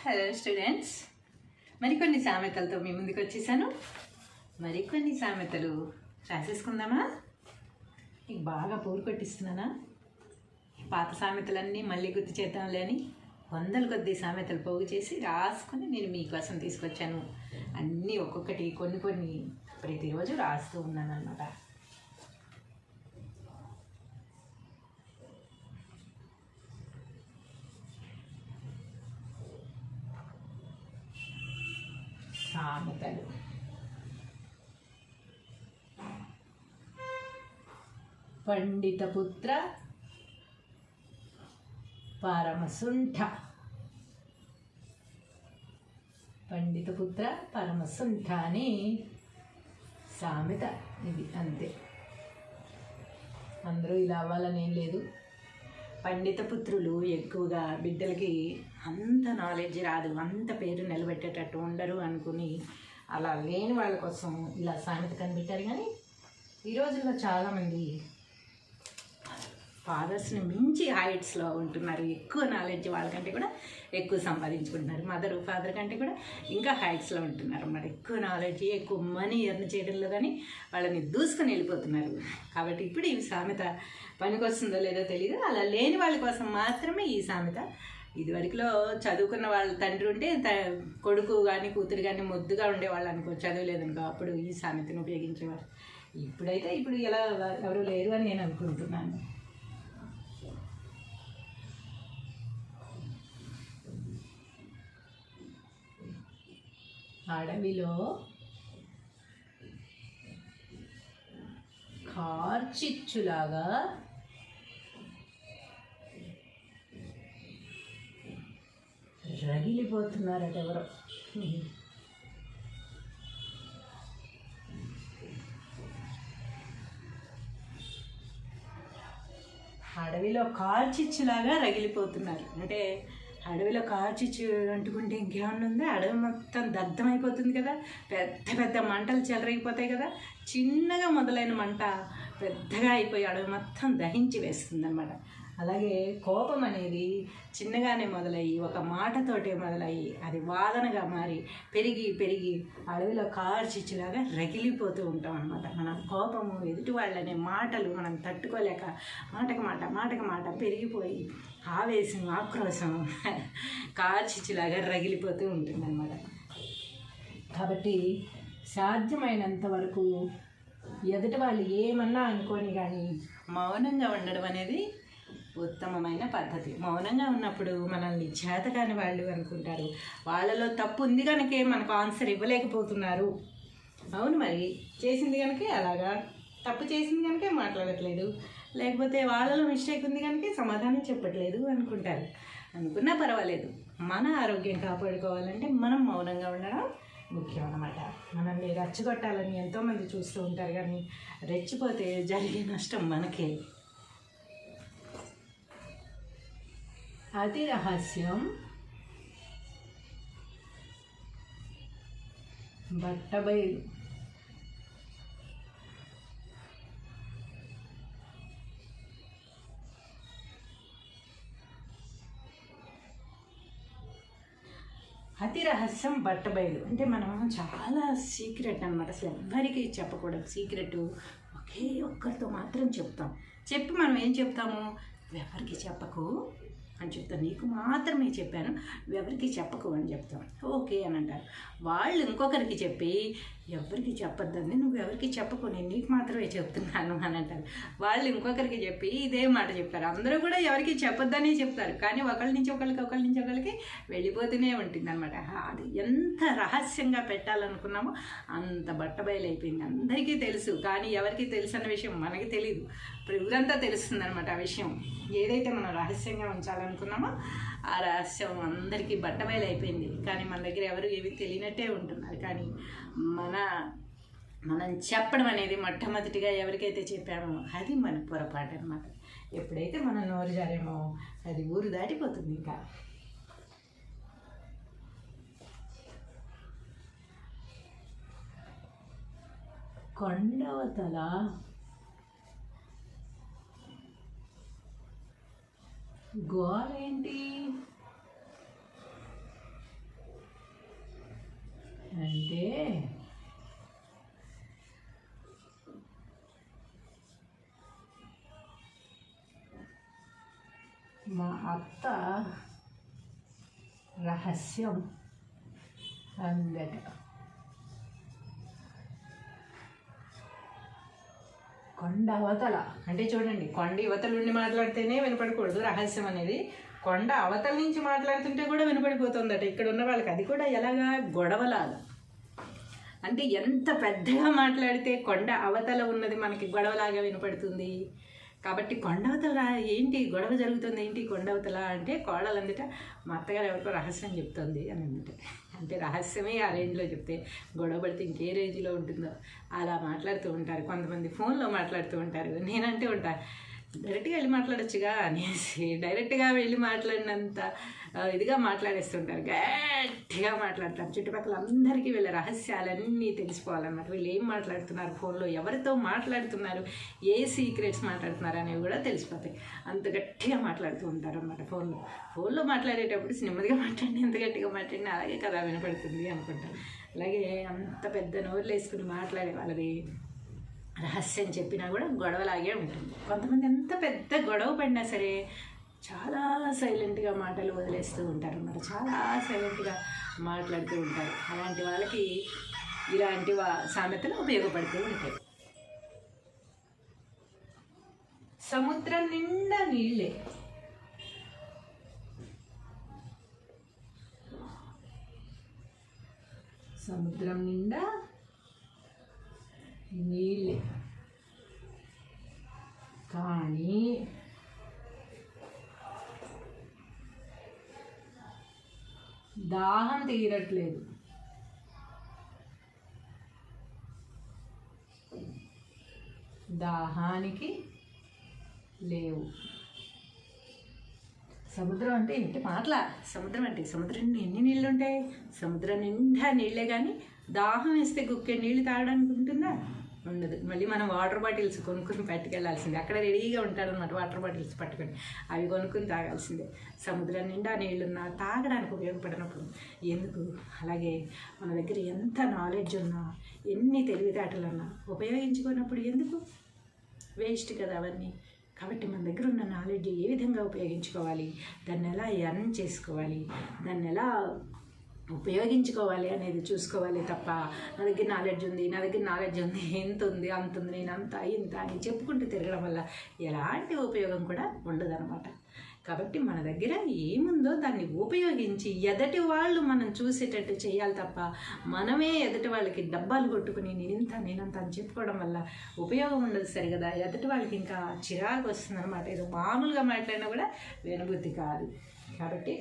Hello students, మరికొన్ని సామెతలతో మీ ముందుకు వచ్చేసాను. మరికొన్ని సామెతలు రాసేసుకుందామా? మీకు బాగా పోరు కొట్టిస్తున్నానా? పాత సామెతలన్నీ మళ్ళీ గుర్తు చేద్దాంలే అని వందల కొద్ది సామెతలు పోగు చేసి రాసుకొని నేను మీకోసం తీసుకొచ్చాను. అన్నీ ఒక్కొక్కటి కొన్ని ప్రతిరోజు రాస్తూ ఉన్నాను అన్నమాట. సామెతలు. పండితపుత్ర పరమసుంఠ. పండితపుత్ర పరమసుంఠ అని సామెత ఇది. అంతే, అందరూ ఇలా అవ్వాలని ఏం లేదు. పండిత పుత్రులు ఎక్కువగా బిడ్డలకి అంత నాలెడ్జ్ రాదు, అంత పేరు నిలబెట్టేటట్టు ఉండరు అనుకుని అలా లేని వాళ్ళ కోసం ఇలా సామెత కనిపెట్టారు. కానీ ఈ రోజుల్లో చాలామంది ఫాదర్స్ని మించి హైట్స్లో ఉంటున్నారు. ఎక్కువ నాలెడ్జ్ వాళ్ళకంటే కూడా ఎక్కువ సంపాదించుకుంటున్నారు. మదర్ ఫాదర్ కంటే కూడా ఇంకా హైట్స్లో ఉంటున్నారు అన్నమాట. ఎక్కువ నాలెడ్జ్, ఎక్కువ మనీ ఎర్న్ చేయడంలో కానీ వాళ్ళని దూసుకొని వెళ్ళిపోతున్నారు. కాబట్టి ఇప్పుడు ఈ సామెత పనికొస్తుందో లేదో తెలియదు. అలా లేని వాళ్ళ కోసం మాత్రమే ఈ సామెత. ఇదివరకులో చదువుకున్న వాళ్ళ తండ్రి ఉంటే కొడుకు కానీ కూతురు కానీ ముద్దుగా ఉండేవాళ్ళు అనుకో, చదువులేదనుకో, అప్పుడు ఈ సామెతను ఉపయోగించేవారు. ఇప్పుడైతే ఎలా ఎవరు లేరు అని నేను అనుకుంటున్నాను. అడవిలో కార్చిచ్చులాగా రగిలిపోతున్నారట ఎవరో. అడవిలో కార్చిచ్చులాగా రగిలిపోతున్నారు అంటే అడవిలో కార్చిచ్చు అంటుకుంటే ఇంకేమన్నా ఉందా? అడవి మొత్తం దగ్ధమైపోతుంది కదా, పెద్ద పెద్ద మంటలు చెలరైపోతాయి కదా. చిన్నగా మొదలైన మంట పెద్దగా అయిపోయి అడవి మొత్తం దహించి వేస్తుంది అన్నమాట. అలాగే కోపం అనేది చిన్నగానే మొదలయ్యి ఒక మాటతోటే మొదలయ్యి అది వాదనగా మారి పెరిగి అడవిలో కార్చిచ్చులాగా రగిలిపోతూ ఉంటాం అన్నమాట. మన కోపము, ఎదుటి వాళ్ళనే మాటలు మనం తట్టుకోలేక మాటకు మాట పెరిగిపోయి ఆవేశం, ఆక్రోశం కార్చిచ్చులాగా రగిలిపోతూ ఉంటుందన్నమాట. కాబట్టి సాధ్యమైనంత వరకు ఎదుటి వాళ్ళు ఏమన్నా అనుకోని కానీ మౌనంగా ఉండడం అనేది ఉత్తమమైన పద్ధతి. మౌనంగా ఉన్నప్పుడు మనల్ని చేతకాని వాళ్ళు అనుకుంటారు. వాళ్ళలో తప్పు ఉంది కనుకే మనకు ఆన్సర్ ఇవ్వలేకపోతున్నారు. అవును, మరి చేసింది కనుకే అలాగా, తప్పు చేసింది కనుకే మాట్లాడట్లేదు, లేకపోతే వాళ్ళలో మిస్టేక్ ఉంది కనుక సమాధానం చెప్పట్లేదు అనుకుంటారు. అనుకున్నా పర్వాలేదు. మన ఆరోగ్యం కాపాడుకోవాలంటే మనం మౌనంగా ఉండడం ముఖ్యం అన్నమాట. మనల్ని రెచ్చగొట్టాలని ఎంతోమంది చూస్తూ ఉంటారు, కానీ రెచ్చిపోతే జరిగే నష్టం మనకే. అతి రహస్యం బట్టబయలు. అతి రహస్యం బట్టబయలు అంటే మనం చాలా సీక్రెట్ అన్నమాట. అసలు ఎవ్వరికి చెప్పకూడదు. సీక్రెట్ ఒకే ఒక్కరితో మాత్రం చెప్తాం. చెప్పి మనం ఏం చెప్తాము? ఎవరికి చెప్పకు అని చెప్తాను, నీకు మాత్రమే చెప్పాను, ఎవరికి చెప్పకు అని చెప్తాం. ఓకే అని అంటారు. వాళ్ళు ఇంకొకరికి చెప్పి ఎవరికి చెప్పొద్దండి, నువ్వు ఎవరికి చెప్పకు, నేను నీకు మాత్రమే చెప్తున్నాను అని అంటారు. వాళ్ళు ఇంకొకరికి చెప్పి ఇదే మాట చెప్తారు. అందరూ కూడా ఎవరికి చెప్పొద్దనే చెప్తారు, కానీ ఒకళ్ళ నుంచి ఒకరికి వెళ్ళిపోతూనే ఉంటుంది అనమాట. అది ఎంత రహస్యంగా పెట్టాలనుకున్నామో అంత బట్టబయలైపోయింది. అందరికీ తెలుసు, కానీ ఎవరికి తెలుసు అన్న విషయం మనకి తెలియదు. ఊరంతా తెలుస్తుంది అనమాట ఆ విషయం. ఏదైతే మనం రహస్యంగా ఉంచాలనుకున్నామో ఆ రహస్యం అందరికీ బట్టబయలైపోయింది. కానీ మన దగ్గర ఎవరు ఏవి తెలియనట్టే ఉంటున్నారు. కానీ మనం చెప్పడం అనేది మొట్టమొదటిగా ఎవరికైతే చెప్పామో అది మన పొరపాటు అన్నమాట. ఎప్పుడైతే మనం నోరు జారేమో అది ఊరు దాటిపోతుంది. ఇంకా కొండవతల గోలేంటి? అత్త రహస్యం అందట. కొండ అవతల అంటే చూడండి, కొండ యువతల నుండి మాట్లాడితేనే వినపడకూడదు రహస్యం అనేది, కొండ అవతల నుంచి మాట్లాడుతుంటే కూడా వినపడిపోతుందట ఇక్కడ ఉన్న వాళ్ళకి. అది కూడా ఎలాగా, గొడవలాగా. అంటే ఎంత పెద్దగా మాట్లాడితే కొండ అవతల ఉన్నది మనకి గొడవలాగా వినపడుతుంది. కాబట్టి కొండవతల ఏంటి గొడవ జరుగుతుంది, ఏంటి కొండవతల అంటే, కోడలు అందుట మా అత్తగారు ఎవరికో రహస్యం చెప్తుంది అని అందుట. అంటే రహస్యమే ఆ రేంజ్లో చెప్తే గొడవ పడితే ఇంకే రేంజ్లో ఉంటుందో అలా మాట్లాడుతూ ఉంటారు. కొంతమంది ఫోన్లో మాట్లాడుతూ ఉంటారు. నేనంటే ఉంటాను, డైరెక్ట్గా వెళ్ళి మాట్లాడొచ్చుగా అనేసి డైరెక్ట్గా వెళ్ళి మాట్లాడినంత ఇదిగా మాట్లాడేస్తుంటారు, గట్టిగా మాట్లాడతారు. చుట్టుపక్కల అందరికీ వీళ్ళ రహస్యాలన్నీ తెలిసిపోవాలన్నమాట. వీళ్ళు ఏం మాట్లాడుతున్నారు, ఫోన్లో ఎవరితో మాట్లాడుతున్నారు, ఏ సీక్రెట్స్ మాట్లాడుతున్నారు అనేవి కూడా తెలిసిపోతాయి. అంత గట్టిగా మాట్లాడుతూ ఉంటారు అన్నమాట ఫోన్లో మాట్లాడేటప్పుడు. నెమ్మదిగా మాట్లాడిన ఎంత గట్టిగా మాట్లాడినా అలాగే కదా వినపడుతుంది అనుకుంటారు. అలాగే అంత పెద్ద నోరులు వేసుకుని మాట్లాడే వాళ్ళది రహస్యం చెప్పినా కూడా గొడవలాగే ఉంటుంది. కొంతమంది ఎంత పెద్ద గొడవ పడినా సరే చాలా సైలెంట్గా మాటలు వదిలేస్తూ ఉంటారు అన్నమాట. చాలా సైలెంట్గా మాట్లాడుతూ ఉంటారు. అలాంటి వాళ్ళకి ఇలాంటి సామెతలు ఉపయోగపడుతూ ఉంటాయి. సముద్రం నిండా నీళ్ళే, సముద్రం నిండా నీళ్ళే, కానీ దాహం తీరట్లేదు. దాహానికి లేవు. సముద్రం అంటే ఏంటి మాటలా, సముద్రం అంటే సముద్రం ఎన్ని నీళ్ళు ఉంటాయి, సముద్రం నిండా నీళ్ళే, కానీ దాహం వేస్తే గుక్కే నీళ్ళు తాగడానికి ఉంటుందా, ఉండదు. మళ్ళీ మనం వాటర్ బాటిల్స్ కొనుక్కుని పట్టుకెళ్ళాల్సిందే. అక్కడ రెడీగా ఉంటాడనమాట వాటర్ బాటిల్స్ పట్టుకొని, అవి కొనుక్కుని తాగాల్సిందే. సముద్రం నిండా నీళ్ళున్నా తాగడానికి ఉపయోగపడినప్పుడు ఎందుకు? అలాగే మన దగ్గర ఎంత నాలెడ్జ్ ఉన్నా, ఎన్ని తెలివితేటలున్నా ఉపయోగించుకున్నప్పుడు ఎందుకు? వేస్ట్ కదా అవన్నీ. కాబట్టి మన దగ్గర ఉన్న నాలెడ్జ్ ఏ విధంగా ఉపయోగించుకోవాలి, దాన్ని ఎలా ఎర్న్ చేసుకోవాలి, దాన్ని ఎలా ఉపయోగించుకోవాలి అనేది చూసుకోవాలి తప్ప, నా దగ్గర నాలెడ్జ్ ఉంది, నా దగ్గర నాలెడ్జ్ ఉంది, ఎంత ఉంది, అంత ఉంది, నేను అంత ఇంత అని చెప్పుకుంటూ తిరగడం వల్ల ఎలాంటి ఉపయోగం కూడా ఉండదన్నమాట. కాబట్టి మన దగ్గర ఏముందో దాన్ని ఉపయోగించి ఎదటి వాళ్ళు మనం చూసేటట్టు చేయాలి తప్ప, మనమే ఎదటి వాళ్ళకి డబ్బాలు కొట్టుకుని నేనంత అని చెప్పుకోవడం వల్ల ఉపయోగం ఉండదు సరిగదా. ఎదటి వాళ్ళకి ఇంకా చిరాకు వస్తుందన్నమాట. ఏదో మామూలుగా మాట్లాడినా కూడా వినబుద్ధి కాదు. కాబట్టి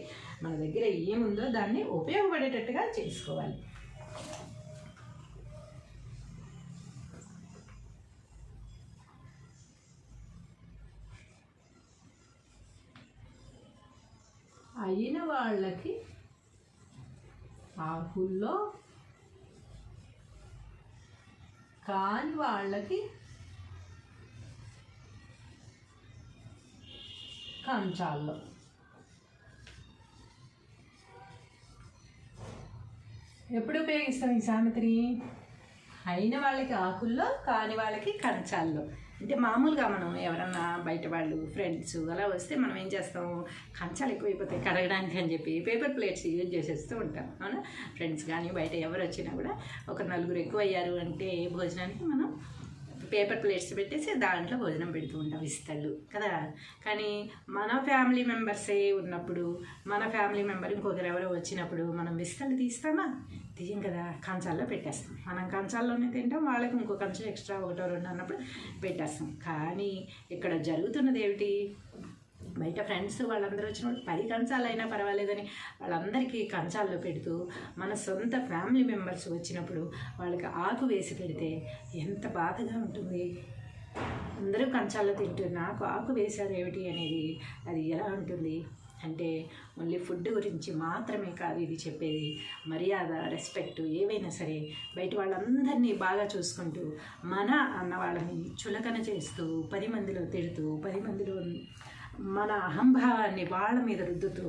మన దగ్గర ఏముందో దాన్ని ఉపయోగపడేటట్టుగా చేసుకోవాలి. అయిన వాళ్ళకి ఆకుల్లో, కాని వాళ్ళకి కంచాల్లో. ఎప్పుడు ఉపయోగిస్తాం ఈ సామెతని? అయిన వాళ్ళకి ఆకుల్లో, కాని వాళ్ళకి కంచాల్లో. అంటే మామూలుగా మనం ఎవరన్నా బయట వాళ్ళు ఫ్రెండ్స్ అలా వస్తే మనం ఏం చేస్తాం, కంచాలు ఎక్కువైపోతాయి కడగడానికి అని చెప్పి పేపర్ ప్లేట్స్ యూజ్ చేసేస్తూ ఉంటాం. అవునా? ఫ్రెండ్స్ కానీ బయట ఎవరు వచ్చినా కూడా ఒక నలుగురు ఎక్కువ అయ్యారు అంటే భోజనానికి మనం పేపర్ ప్లేట్స్ పెట్టేసి దాంట్లో భోజనం పెడుతూ ఉంటాం, ఇస్తళ్ళు కదా. కానీ మన ఫ్యామిలీ మెంబర్సే ఉన్నప్పుడు, మన ఫ్యామిలీ మెంబర్ ఇంకొకరు ఎవరో వచ్చినప్పుడు మనం విస్తళ్ళు తీస్తామా? తీయం కదా, కంచాల్లో పెట్టేస్తాం. మనం కంచాల్లోనే తింటాం, వాళ్ళకి ఇంకో కంచం ఎక్స్ట్రా ఒకటో రెండు అన్నప్పుడు పెట్టేస్తాం. కానీ ఇక్కడ జరుగుతున్నది ఏమిటి? బయట ఫ్రెండ్స్ వాళ్ళందరూ వచ్చినప్పుడు 10 కంచాలైనా పర్వాలేదని వాళ్ళందరికీ కంచాల్లో పెడుతూ, మన సొంత ఫ్యామిలీ మెంబర్స్ వచ్చినప్పుడు వాళ్ళకి ఆకు వేసి పెడితే ఎంత బాధగా ఉంటుంది. అందరూ కంచాల్లో తింటూ నాకు ఆకు వేశారు ఏమిటి అనేది అది ఎలా ఉంటుంది అంటే, ఓన్లీ ఫుడ్ గురించి మాత్రమే కాదు ఇది చెప్పేది. మర్యాద, రెస్పెక్ట్ ఏవైనా సరే బయట వాళ్ళందరినీ బాగా చూసుకుంటూ, మన అన్న వాళ్ళని చులకన చేస్తూ, 10 మందిలో తిడుతూ, 10 మందిలో మన అహంభావాన్ని వాళ్ళ మీద రుద్దుతూ,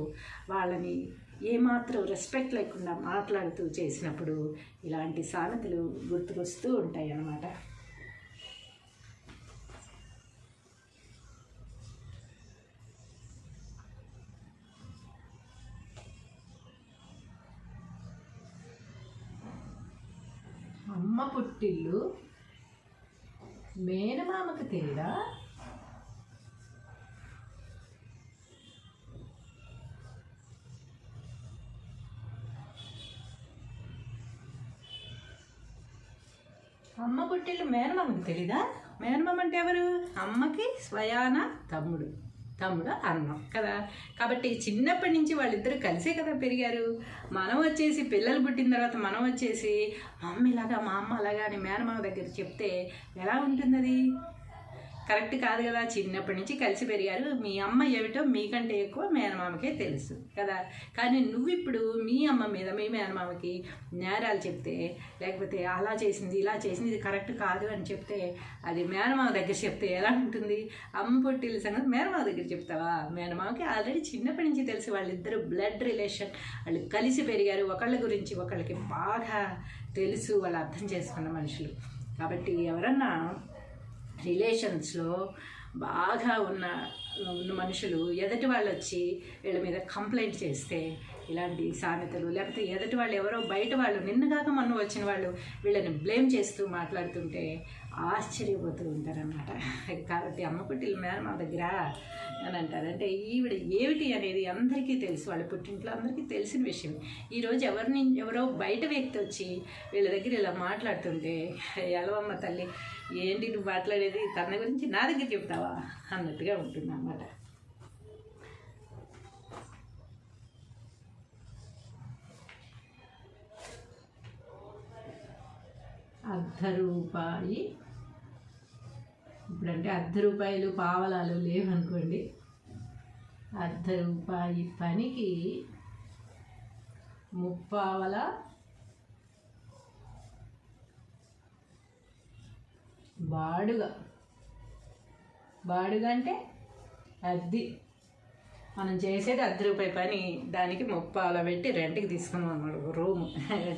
వాళ్ళని ఏమాత్రం రెస్పెక్ట్ లేకుండా మాట్లాడుతూ చేసినప్పుడు ఇలాంటి సామెతలు గుర్తుకొస్తూ ఉంటాయి అన్నమాట. పుట్టిల్లు మేనమామకు తెలియదా? అమ్మ పుట్టిల్లు మేనమామకు తెలీదా? మేనమామ అంటే ఎవరు? అమ్మకి స్వయాన తమ్ముడు అన్నం కదా. కాబట్టి చిన్నప్పటి నుంచి వాళ్ళిద్దరూ కలిసే కదా పెరిగారు. మనం వచ్చేసి పిల్లలు పుట్టిన తర్వాత మనం వచ్చేసి మమ్మీలాగా మా అమ్మ అలాగా అని మేనమామ దగ్గర చెప్తే ఎలా ఉంటుంది? అది కరెక్ట్ కాదు కదా. చిన్నప్పటి నుంచి కలిసి పెరిగారు. మీ అమ్మ ఏమిటో మీకంటే ఎక్కువ మేనమామకే తెలుసు కదా. కానీ నువ్వు ఇప్పుడు మీ అమ్మ మీద మీ మేనమామకి నేరాలు చెప్తే, లేకపోతే అలా చేసింది ఇలా చేసింది ఇది కరెక్ట్ కాదు అని చెప్తే, అది మేనమామ దగ్గర చెప్తే ఎలా ఉంటుంది? అమ్మ పొట్టిల సంగతి మేనమామ దగ్గర చెప్తావా? మేనమామకి ఆల్రెడీ చిన్నప్పటి నుంచి తెలుసు. వాళ్ళిద్దరు బ్లడ్ రిలేషన్, వాళ్ళు కలిసి పెరిగారు. ఒకళ్ళ గురించి ఒకళ్ళకి బాగా తెలుసు. వాళ్ళు అర్థం చేసుకున్న మనుషులు. కాబట్టి ఎవరన్నా రిలేషన్స్లో బాగా ఉన్న మనుషులు ఎదుటి వాళ్ళు వచ్చి వీళ్ళ మీద కంప్లైంట్ చేస్తే, ఇలాంటి సామెతలు, లేకపోతే ఎదుటి వాళ్ళు ఎవరో బయట వాళ్ళు నిన్నగాక మొన్న వచ్చిన వాళ్ళు వీళ్ళని బ్లేమ్ చేస్తూ మాట్లాడుతుంటే ఆశ్చర్యపోతూ ఉంటారనమాట. కాబట్టి అమ్మ పుట్టిల మేనమామ దగ్గర అని అంటారు. అంటే ఈవిడ ఏమిటి అనేది అందరికీ తెలుసు. వాళ్ళ పుట్టింట్లో అందరికీ తెలిసిన విషయం. ఈరోజు ఎవరో బయట వ్యక్తి వచ్చి వీళ్ళ దగ్గర ఇలా మాట్లాడుతుంటే, ఎలవమ్మ తల్లి ఏంటి నువ్వు మాట్లాడేది, తన గురించి నా దగ్గర చెప్తావా అన్నట్టుగా ఉంటుంది అన్నమాట. ₹1 ఇప్పుడంటే ₹1 పావలాలు లేవనుకోండి. ₹1 పనికి 3/4 బాడుగా అంటే అద్దె. మనం చేసేది ₹10 పని, దానికి 3/4 పెట్టి రెంట్కి తీసుకున్నాం అన్నమాట రూము.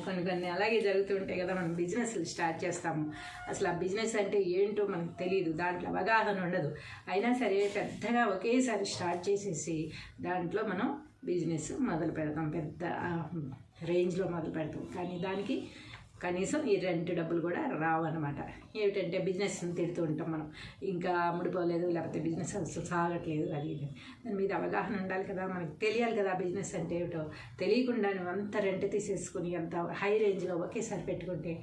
కొన్ని అలాగే జరుగుతూ ఉంటాయి కదా. మనం బిజినెస్లు స్టార్ట్ చేస్తాము. అసలు ఆ బిజినెస్ అంటే ఏంటో మనకు తెలియదు, దాంట్లో అవగాహన ఉండదు. అయినా సరే పెద్దగా ఒకేసారి స్టార్ట్ చేసేసి దాంట్లో మనం బిజినెస్ మొదలు పెడతాం, పెద్ద రేంజ్లో మొదలు పెడతాం. కానీ దానికి కనీసం ఈ రెంట్ డబ్బులు కూడా రావు అనమాట. ఏమిటంటే బిజినెస్ని తిడుతూ ఉంటాం మనం, ఇంకా ముడిపోలేదు, లేకపోతే బిజినెస్ అసలు సాగట్లేదు, అది దాని మీద అవగాహన ఉండాలి కదా. మనకి తెలియాలి కదా బిజినెస్ అంటే ఏమిటో. తెలియకుండా నువ్వు అంత రెంట్ తీసేసుకుని అంత హై రేంజ్లో ఒకేసారి పెట్టుకుంటే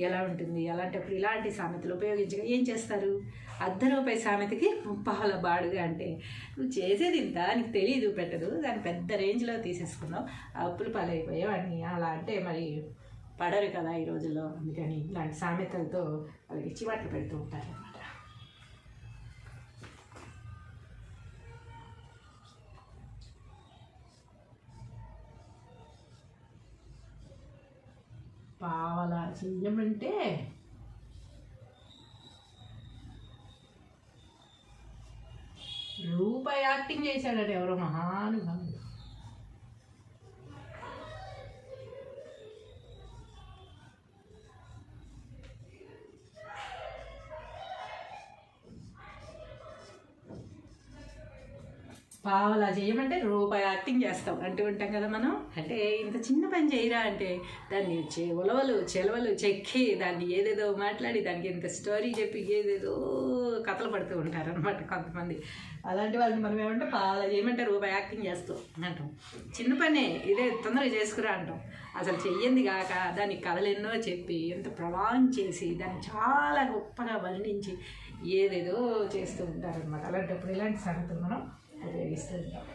ఎలా ఉంటుంది? అలాంటప్పుడు ఇలాంటి సామెతలు ఉపయోగించగా ఏం చేస్తారు? ₹1 సామెతకి 3/4 బాడుగా అంటే నువ్వు చేసేది ఇంత, నీకు తెలియదు, పెట్టదు, దాన్ని పెద్ద రేంజ్లో తీసేసుకున్నావు, అప్పులు పాలైపోయావు అని అలా అంటే మరి పడరు కదా ఈ రోజుల్లో. అందుకని ఇలాంటి సామెతలతో వాళ్ళకి చివాట్లు పెడుతూ ఉంటారు అన్నమాట. పావలా చెయ్యమంటే ₹1 యాక్టింగ్ చేశాడట ఎవరో మహానుభావుడు. పావలా చేయమంటే ₹1 యాక్టింగ్ చేస్తాం అంటూ ఉంటాం కదా మనం. అంటే ఇంత చిన్న పని చేయరా అంటే దాన్ని ఉలవలు చెలవలు చెక్కి దాన్ని ఏదేదో మాట్లాడి దానికి ఇంత స్టోరీ చెప్పి ఏదేదో కథలు పడుతూ ఉంటారు అనమాట కొంతమంది. అలాంటి వాళ్ళని మనం ఏమంటే పావలా చేయమంటే ₹1 యాక్టింగ్ చేస్తాం అంటాం. చిన్న పనే ఇదే తొందరగా చేసుకురా అంటాం. అసలు చెయ్యింది కాక దానికి కథలు ఎన్నో చెప్పి ఎంత ప్రలాంగ్ చేసి దాన్ని చాలా గొప్పగా వర్ణించి ఏదేదో చేస్తూ ఉంటారనమాట. అలాంటప్పుడు ఇలాంటి సంగతులు మనం ఉపయోగిస్తూ ఉంటాం.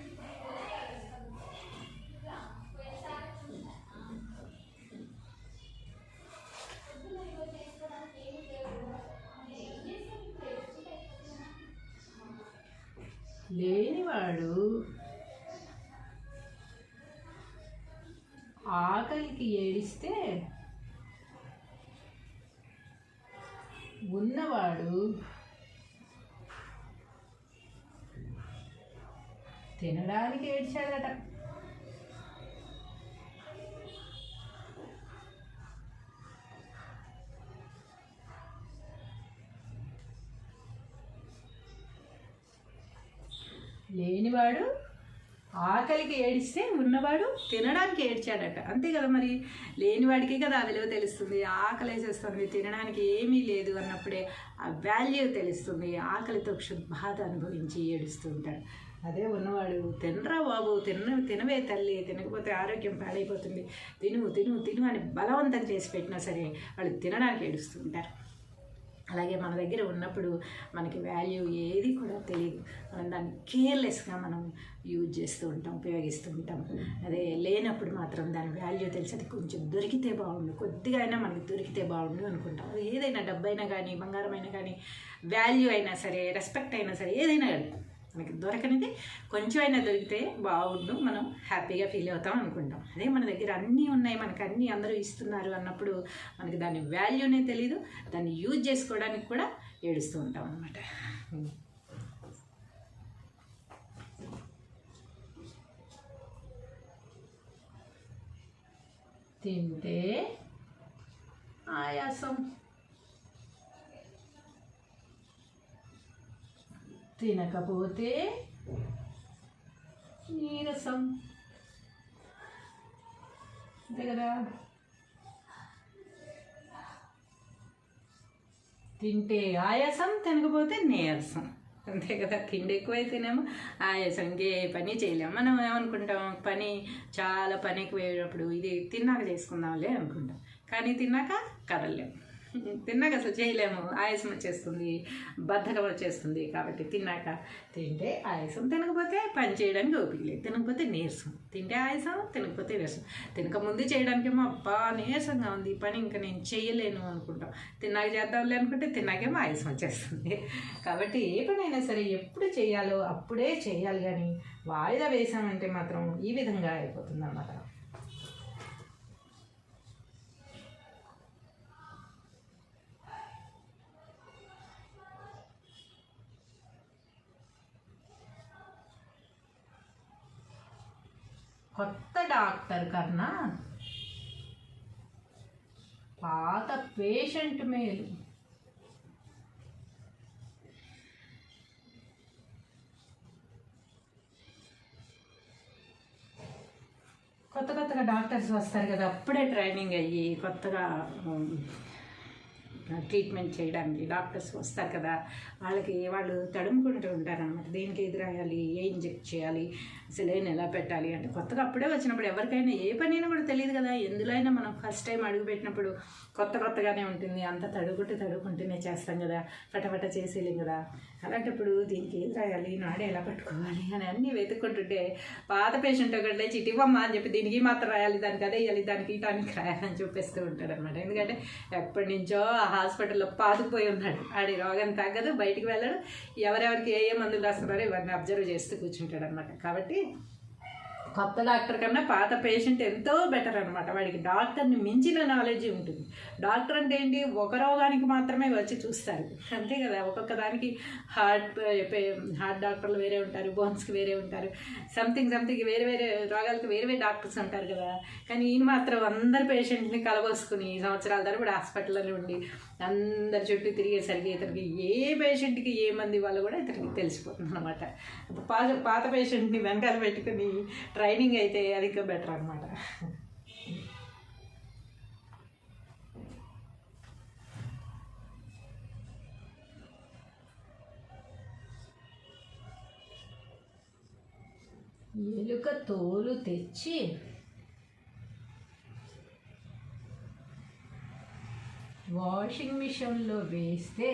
లేనివాడు ఆకలికి ఏడిస్తే ఉన్నవాడు తినడానికి ఏడ్చాడట. లేనివాడు ఆకలికి ఏడిస్తే ఉన్నవాడు తినడానికి ఏడ్చాడట. అంతే కదా, మరి లేనివాడికి కదా ఆ విలువ తెలుస్తుంది. ఆకలి వేసేస్తుంది, తినడానికి ఏమీ లేదు అన్నప్పుడే ఆ వాల్యూ తెలుస్తుంది. ఆకలితో బాధ అనుభవించి ఏడుస్తూ ఉంటాడు. అదే ఉన్నవాడు తినరా బాబు, తినవే తల్లి, తినకపోతే ఆరోగ్యం పాడైపోతుంది, తిను తిను తిను అని బలవంతం చేసి పెట్టినా సరే వాళ్ళు తినడానికి ఏడుస్తూ ఉంటారు. అలాగే మన దగ్గర ఉన్నప్పుడు మనకి వాల్యూ ఏది కూడా తెలియదు. మనం దాన్ని కేర్లెస్గా మనం యూజ్ చేస్తూ ఉంటాం, ఉపయోగిస్తూ ఉంటాం. అదే లేనప్పుడు మాత్రం దాని వాల్యూ తెలిసి అది కొంచెం దొరికితే బాగుండు, కొద్దిగా అయినా మనకి దొరికితే బాగుండు అనుకుంటాం. అది ఏదైనా డబ్బైనా కానీ, బంగారం అయినా కానీ, వాల్యూ అయినా సరే, రెస్పెక్ట్ అయినా సరే, ఏదైనా కానీ మనకి దొరకనిది కొంచెం అయినా దొరికితే బాగుండు, మనం హ్యాపీగా ఫీల్ అవుతాం అనుకుంటాం. అదే మన దగ్గర అన్నీ ఉన్నాయి, మనకు అన్నీ అందరూ ఇస్తున్నారు అన్నప్పుడు మనకి దాని వాల్యూనే తెలీదు, దాన్ని యూజ్ చేసుకోవడానికి కూడా ఏడుస్తూ ఉంటాం అన్నమాట. తింటే ఆయాసం, తినకపోతే నీరసం, అంతే కదా. తింటే ఆయాసం, తినకపోతే నీరసం, అంతే కదా. తిండి ఎక్కువైతేనేమో ఆయాసం, ఇంకే పని చేయలేము. మనం ఏమనుకుంటాం, పని చాలా పని ఎక్కువయ్యేటప్పుడు ఇది తిన్నాక చేసుకుందాంలే అనుకుంటాం, కానీ తిన్నాక కదలలేము. తిన్నాక అసలు చేయలేము, ఆయాసం వచ్చేస్తుంది, బద్ధకం వచ్చేస్తుంది. కాబట్టి తింటే ఆయాసం, తినకపోతే పని చేయడానికి ఓపిక లేదు, తినకపోతే నీరసం. తింటే ఆయాసం, తినకపోతే నీరసం. తినకముందు చేయడానికేమో అబ్బా నీరసంగా ఉంది, పని ఇంకా నేను చేయలేను అనుకుంటాం. తిన్నాక చేద్దాంలే అనుకుంటే తిన్నాకేమో ఆయాసం వచ్చేస్తుంది. కాబట్టి ఏ పనైనా సరే ఎప్పుడు చేయాలో అప్పుడే చేయాలి, కానీ వాయిదా వేసామంటే మాత్రం ఈ విధంగా అయిపోతుంది అన్నమాట. కొత్త డాక్టర్ కన్నా పాత పేషెంట్ మేలు. కొత్తగా డాక్టర్స్ వస్తారు కదా, అప్పుడే ట్రైనింగ్ అయ్యి కొత్తగా ట్రీట్మెంట్ చేయడానికి డాక్టర్స్ వస్తారు కదా, వాళ్ళు తడుముకుంటూ ఉంటారనమాట. దేనికి ఎదురు రాయాలి, ఏ ఇంజెక్ట్ చేయాలి, సెలైన్ ఎలా పెట్టాలి అంటే కొత్తగా అప్పుడే వచ్చినప్పుడు ఎవరికైనా ఏ పనైనా కూడా తెలియదు కదా. ఎందులో అయినా మనం ఫస్ట్ టైం అడుగుపెట్టినప్పుడు కొత్తగానే ఉంటుంది, అంత తడుకుంటూనే చేస్తాం కదా, ఫటఫట చేసేలేం కదా. అలాంటప్పుడు దీనికి ఏం రాయాలి, నాడే ఎలా పట్టుకోవాలి అని అన్నీ వెతుక్కుంటుంటే పాత పేషెంట్ ఒకటి లేచి ఇవ్వమ్మా అని చెప్పి దీనికి మాత్రం రాయాలి, దానికి అదే వేయాలి, దానికి టానిక్ రాయాలని చూపిస్తూ ఉంటాడు అనమాట. ఎందుకంటే ఎప్పటి నుంచో ఆ హాస్పిటల్లో పాతుకుపోయి ఉన్నాడు, ఆడి రోగం తగ్గదు, బయటికి వెళ్ళడు, ఎవరెవరికి ఏ మందులు రాస్తున్నారో ఇవన్నీ అబ్జర్వ్ చేస్తూ కూర్చుంటాడు అనమాట. కాబట్టి కొత్త డాక్టర్ కన్నా పాత పేషెంట్ ఎంతో బెటర్ అనమాట. వాడికి డాక్టర్ని మించిన నాలెడ్జ్ ఉంటుంది. డాక్టర్ అంటే ఏంటి, ఒక రోగానికి మాత్రమే వచ్చి చూస్తారు, అంతే కదా. ఒక్కొక్క దానికి హార్ట్ డాక్టర్లు వేరే ఉంటారు, బోన్స్కి వేరే ఉంటారు, సంథింగ్ వేరే రోగాలకు వేరే డాక్టర్స్ ఉంటారు కదా. కానీ ఈయన మాత్రం అందరు పేషెంట్ని కలబోసుకుని సంవత్సరాల తరబడి హాస్పిటల్లో ఉండి అందరి చుట్టూ తిరిగేసరికి ఇతనికి ఏ పేషెంట్కి ఏ మంది ఇవ్వాలో కూడా ఇతనికి తెలిసిపోతుంది అనమాట. పాత పేషెంట్ని వెనకాల పెట్టుకుని ట్రైనింగ్ అయితే అది ఇంకా బెటర్ అనమాట. ఎలుక తోలు తెచ్చి వాషింగ్ మిషన్లో వేస్తే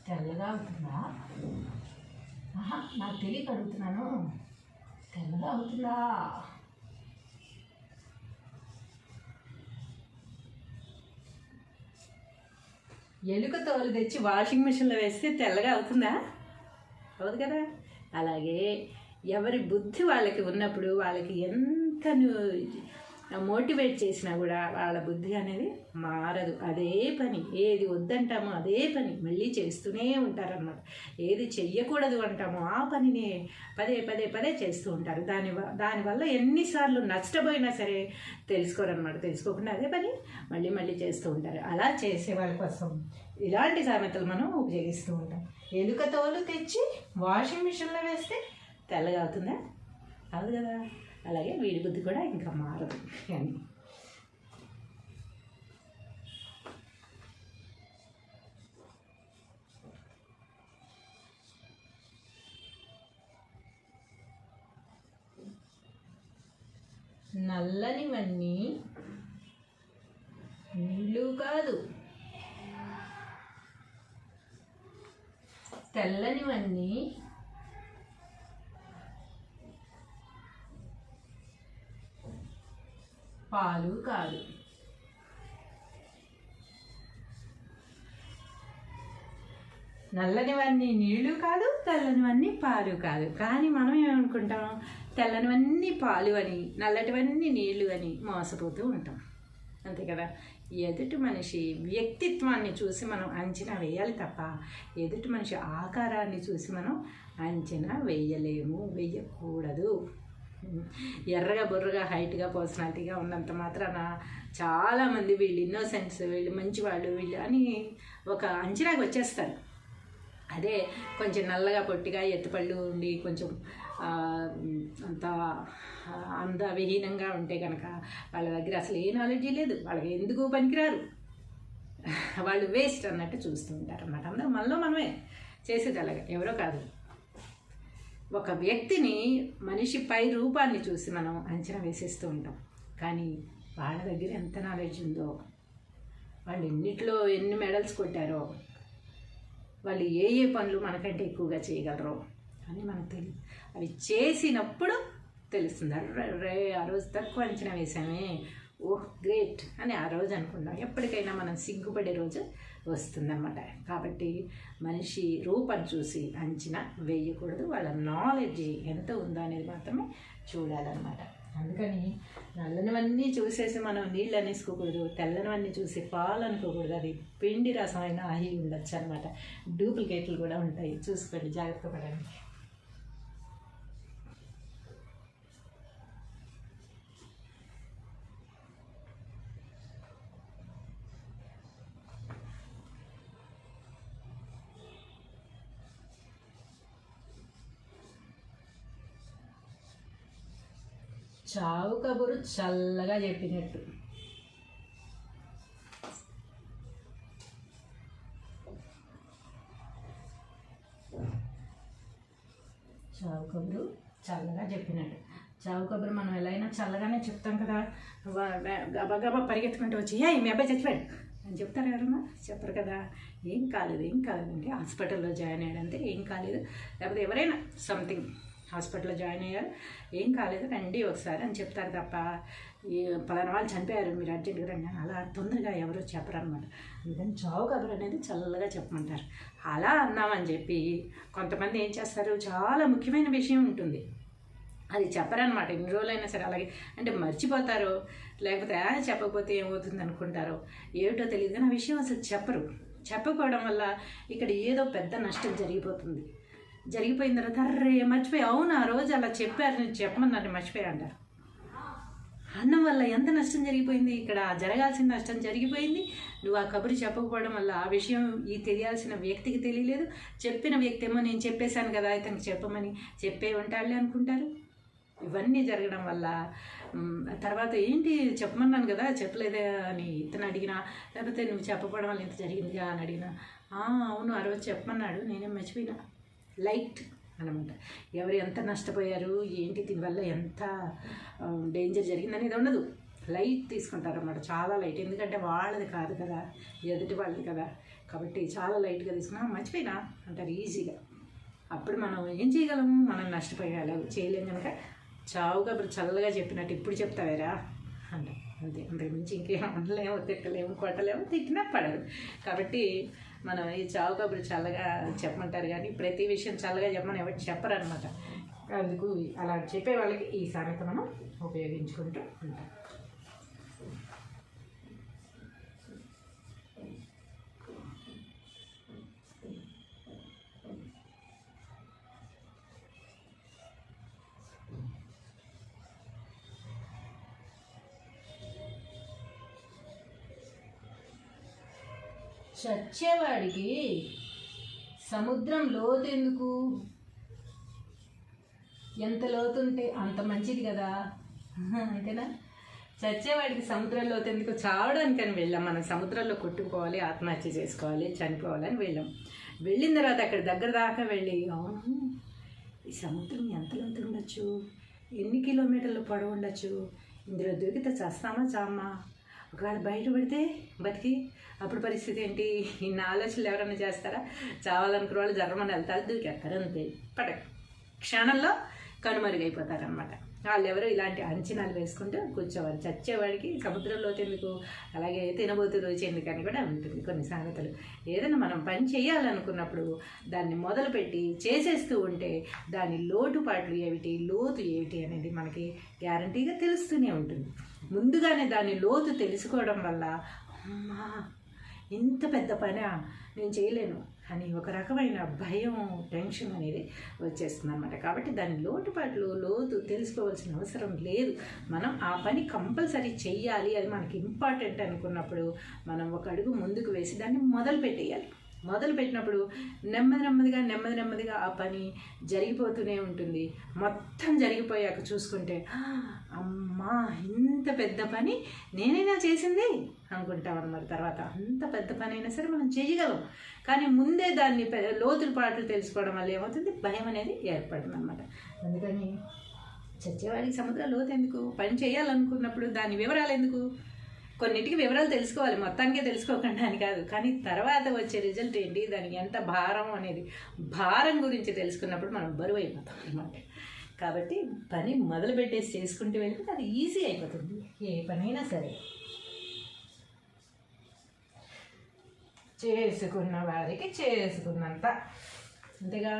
తెల్లగా అవుతుందా? నాకు తెలియక అడుగుతున్నాను, తెల్లగా అవుతుందా? ఎలుక తోలు తెచ్చి వాషింగ్ మిషన్లో వేస్తే తెల్లగా అవుతుందా? అవుతుంది కదా. అలాగే ఎవరి బుద్ధి వాళ్ళకి ఉన్నప్పుడు వాళ్ళకి ఎంత మోటివేట్ చేసినా కూడా వాళ్ళ బుద్ధి అనేది మారదు. అదే పని, ఏది వద్దంటామో అదే పని మళ్ళీ చేస్తూనే ఉంటారన్నమాట. ఏది చెయ్యకూడదు అంటామో ఆ పనిని పదే పదే పదే చేస్తూ ఉంటారు. దానివల్ల ఎన్నిసార్లు నష్టపోయినా సరే తెలుసుకోరన్నమాట. తెలుసుకోకుండా అదే పని మళ్ళీ మళ్ళీ చేస్తూ ఉంటారు. అలా చేసే వాళ్ళ కోసం ఇలాంటి సామెతలు మనం ఉపయోగిస్తూ ఉంటాం. ఎలుక తోలు తెచ్చి వాషింగ్ మిషన్లో వేస్తే తెల్లగా అవుతుందా? అవును కదా. అలాగే వీడి బుద్ధి కూడా ఇంకా మారదు అని. నల్లనివన్నీ నీళ్ళు కాదు, తెల్లనివన్నీ పాలు కాదు. నల్లనివన్నీ నీళ్లు కాదు, తెల్లనివన్నీ పాలు కాదు. కానీ మనం ఏమనుకుంటాం, తెల్లనివన్నీ పాలు అని, నల్లటివన్నీ నీళ్లు అని మోసపోతూ ఉంటాం. అంతే కదా. ఎదుటి మనిషి వ్యక్తిత్వాన్ని చూసి మనం అంచనా వేయాలి తప్ప ఎదుటి మనిషి ఆకారాన్ని చూసి మనం అంచనా వేయకూడదు. ఎర్రగా బుర్రగా హైట్గా పర్సనాలిటీగా ఉన్నంత మాత్రాన చాలామంది వీళ్ళు ఇన్నోసెంట్స్, వీళ్ళు మంచివాళ్ళు, వీళ్ళు అని ఒక అంచనాకి వచ్చేస్తారు. అదే కొంచెం నల్లగా పొట్టిగా ఎత్తుపళ్ళు ఉండి కొంచెం అంత అందవిహీనంగా ఉంటే కనుక వాళ్ళ దగ్గర అసలు ఏ నాలెడ్జీ లేదు, వాళ్ళకి ఎందుకు పనికిరారు, వాళ్ళు వేస్ట్ అన్నట్టు చూస్తూ ఉంటారు అన్నమాట. అందరూ మనలో మనమే చేసేది అలాగా, ఎవరో కాదు. ఒక వ్యక్తిని మనిషి పై రూపాన్ని చూసి మనం అంచనా వేసేస్తూ ఉంటాం. కానీ వాళ్ళ దగ్గర ఎంత నాలెడ్జ్ ఉందో, వాళ్ళు ఎన్ని మెడల్స్ కొట్టారో, వాళ్ళు ఏ పనులు మనకంటే ఎక్కువగా చేయగలరో అని మనకు తెలియదు. అవి చేసినప్పుడు తెలుస్తుంది. ఆ రోజు తక్కువ అంచనా వేసామే, ఓహ్ గ్రేట్ అని ఆ రోజు అనుకున్నాం. ఎప్పటికైనా మనం సిగ్గుపడే రోజు వస్తుందన్నమాట. కాబట్టి మనిషి రూపం చూసి అంచనా వేయకూడదు, వాళ్ళ నాలెడ్జ్ ఎంత ఉందో అనేది మాత్రమే చూడాలన్నమాట. అందుకని నల్లనివన్నీ చూసేసి మనం నీళ్ళు అనేసుకోకూడదు, తెల్లనివన్నీ చూసి పాలు అనుకోకూడదు. అది పిండి రసమైన అయి ఉండొచ్చు అనమాట. డూప్లికేట్లు కూడా ఉంటాయి, చూసుకోండి, జాగ్రత్త పడండి. చావు కబురు చల్లగా చెప్పినట్టు. చావు కబురు చల్లగా చెప్పినట్టు. చావు కబురు మనం ఎలా అయినా చల్లగానే చెప్తాం కదా. గబగబా పరిగెత్తుకుంటూ వచ్చి మీ అబ్బాయి చచ్చిపోయాడు అని చెప్తారు ఎవరన్నా? చెప్పరు కదా. ఏం కాలేదంటే హాస్పిటల్లో జాయిన్ అయ్యాడంటే ఏం కాలేదు, లేకపోతే ఎవరైనా సంథింగ్ హాస్పిటల్లో జాయిన్ అయ్యారు, ఏం కాలేదు రండి ఒకసారి అని చెప్తారు తప్ప పలానా వాళ్ళు చనిపోయారు మీరు అర్జెంట్గా రండి అలా తొందరగా ఎవరో చెప్పరు అనమాట. అందుకని చావు కబురు అనేది చల్లగా చెప్పమంటారు. అలా అన్నామని చెప్పి కొంతమంది ఏం చేస్తారు, చాలా ముఖ్యమైన విషయం ఉంటుంది, అది చెప్పరనమాట. ఎన్ని రోజులైనా సరే అలాగే అంటే మర్చిపోతారో, లేకపోతే చెప్పకపోతే ఏమవుతుంది అనుకుంటారో ఏమిటో తెలియదు, కానీ ఆ విషయం అసలు చెప్పకపోవడం వల్ల ఇక్కడ ఏదో పెద్ద నష్టం జరిగిపోయిన తర్వాత అర్రే మర్చిపోయి, అవును ఆ రోజు అలా చెప్పారు, నేను చెప్పమన్నారు మర్చిపోయా అంటారు. అన్నం వల్ల ఎంత నష్టం జరిగిపోయింది, ఇక్కడ జరగాల్సిన నష్టం జరిగిపోయింది. నువ్వు ఆ కబురు చెప్పకపోవడం వల్ల ఆ విషయం తెలియాల్సిన వ్యక్తికి తెలియలేదు, చెప్పిన వ్యక్తి ఏమో నేను చెప్పేశాను కదా ఇతనికి చెప్పమని చెప్పే ఉంటాళ్ళే అనుకుంటారు. ఇవన్నీ జరగడం వల్ల తర్వాత ఏంటి చెప్పమన్నాను కదా చెప్పలేదే అని ఇతను అడిగినా, లేకపోతే నువ్వు చెప్పకపోవడం వల్ల ఇంత జరిగిందిగా అని అడిగినా, అవును ఆ రోజు చెప్పమన్నాడు నేనేం మర్చిపోయినా, లైట్ అనమాట. ఎవరు ఎంత నష్టపోయారు ఏంటి, దీనివల్ల ఎంత డేంజర్ జరిగింది అనేది ఉండదు, లైట్ తీసుకుంటారు అన్నమాట, చాలా లైట్. ఎందుకంటే వాళ్ళది కాదు కదా, ఎదుటి వాళ్ళది కదా, కాబట్టి చాలా లైట్గా తీసుకున్నా మర్చిపోయినా అంటారు ఈజీగా. అప్పుడు మనం ఏం చేయగలము, మనం నష్టపోయాలి చేయలేము కనుక చావు కబురు చల్లగా చెప్పినట్టు ఇప్పుడు చెప్తావేరా అంటాం. అంతే, అంతకుమించి ఇంకేం అనలేము, తిట్టలేము, కొట్టలేము, తిట్టినా పడరు. కాబట్టి మనం ఈ చావు కబురు చల్లగా చెప్పమంటారు, కానీ ప్రతి విషయం చల్లగా చెప్పమని ఎవరు చెప్పరు అనమాట. అందుకు అలా చెప్పే వాళ్ళకి ఈ సామెత మనం ఉపయోగించుకుంటూ ఉంటాం. చచ్చేవాడికి సముద్రం లోతు ఎందుకు? ఎంత లోతుంటే అంత మంచిది కదా, అంతేనా? చచ్చేవాడికి సముద్రం లోతు ఎందుకు? చావడానికని వెళ్ళాం మనం. సముద్రంలో కొట్టుకుపోవాలి, ఆత్మహత్య చేసుకోవాలి, చనిపోవాలని వెళ్ళాం. వెళ్ళిన తర్వాత అక్కడ దగ్గర దాకా వెళ్ళి, అవును ఈ సముద్రం ఎంత లోతు ఉండొచ్చు, ఎన్ని కిలోమీటర్లు పొడవు ఉండొచ్చు, ఇందులో దూకితే చస్తామా చామా, ఒకవేళ బయట పడితే బతికి అప్పుడు పరిస్థితి ఏంటి? ఇన్ని ఆలోచనలు ఎవరైనా చేస్తారా? చావాలనుకున్న వాళ్ళు జర్మని వెళ్తారు, దూకేస్తారు, అంతే, క్షణంలో కనుమరుగైపోతారనమాట. వాళ్ళు ఎవరు ఇలాంటి అంచనాలు వేసుకుంటూ కూర్చోవాలి. చచ్చేవాడికి సముద్రంలో ఎందుకు, అలాగే తినబోతు రుచి ఎందుకని కూడా ఉంటుంది కొన్ని సామెతలు. ఏదైనా మనం పని చేయాలనుకున్నప్పుడు దాన్ని మొదలుపెట్టి చేసేస్తూ ఉంటే దాని లోటుపాట్లు ఏమిటి, లోతు ఏమిటి అనేది మనకి గ్యారంటీగా తెలుస్తూనే ఉంటుంది. ముందుగానే దాని లోతు తెలుసుకోవడం వల్ల అమ్మా ఇంత పెద్ద పని నేను చేయలేను అని ఒక రకమైన భయం, టెన్షన్ అనేది వచ్చేస్తుంది అన్నమాట. కాబట్టి దాని లోటుపాట్లు, లోతు తెలుసుకోవాల్సిన అవసరం లేదు. మనం ఆ పని కంపల్సరీ చెయ్యాలి, అది మనకి ఇంపార్టెంట్ అనుకున్నప్పుడు మనం ఒక అడుగు ముందుకు వేసి దాన్ని మొదలు పెట్టేయాలి. మొదలు పెట్టినప్పుడు నెమ్మదిగా ఆ పని జరిగిపోతూనే ఉంటుంది. మొత్తం జరిగిపోయాక చూసుకుంటే అమ్మా ఇంత పెద్ద పని నేనైనా చేసింది అనుకుంటాం అన్నమాట. తర్వాత అంత పెద్ద పని అయినా సరే మనం చేయగలం, కానీ ముందే దాన్ని లోతుల పాటలు తెలుసుకోవడం వల్ల ఏమవుతుంది, భయం అనేది ఏర్పడుతుంది అన్నమాట. అందుకని చచ్చేవాడికి సముద్రం లోతు ఎందుకు? పని చేయాలనుకున్నప్పుడు దాని వివరాలు ఎందుకు? కొన్నిటికి వివరాలు తెలుసుకోవాలి, మొత్తానికే తెలుసుకోకుండా అని కాదు, కానీ తర్వాత వచ్చే రిజల్ట్ ఏంటి, దానికి ఎంత భారం అనేది, భారం గురించి తెలుసుకున్నప్పుడు మనం బరువు అయిపోతాం అన్నమాట. కాబట్టి పని మొదలు పెట్టేసి చేసుకుంటూ వెళ్తే అది ఈజీ అయిపోతుంది, ఏ పనైనా సరే. చేసుకున్న వారికి చేసుకున్నంత, అంతేగా.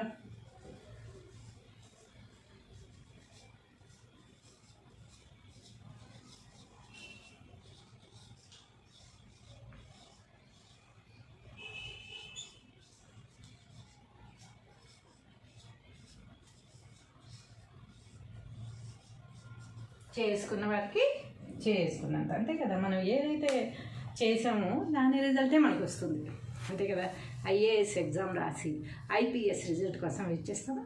చేసుకున్న వారికి చేసుకున్నంత, అంతే కదా. మనం ఏదైతే చేసామో దాని రిజల్టే మనకు వస్తుంది, అంతే కదా. ఐఏఎస్ ఎగ్జామ్ రాసి ఐపీఎస్ రిజల్ట్ కోసం వెయిట్ చేస్తామా?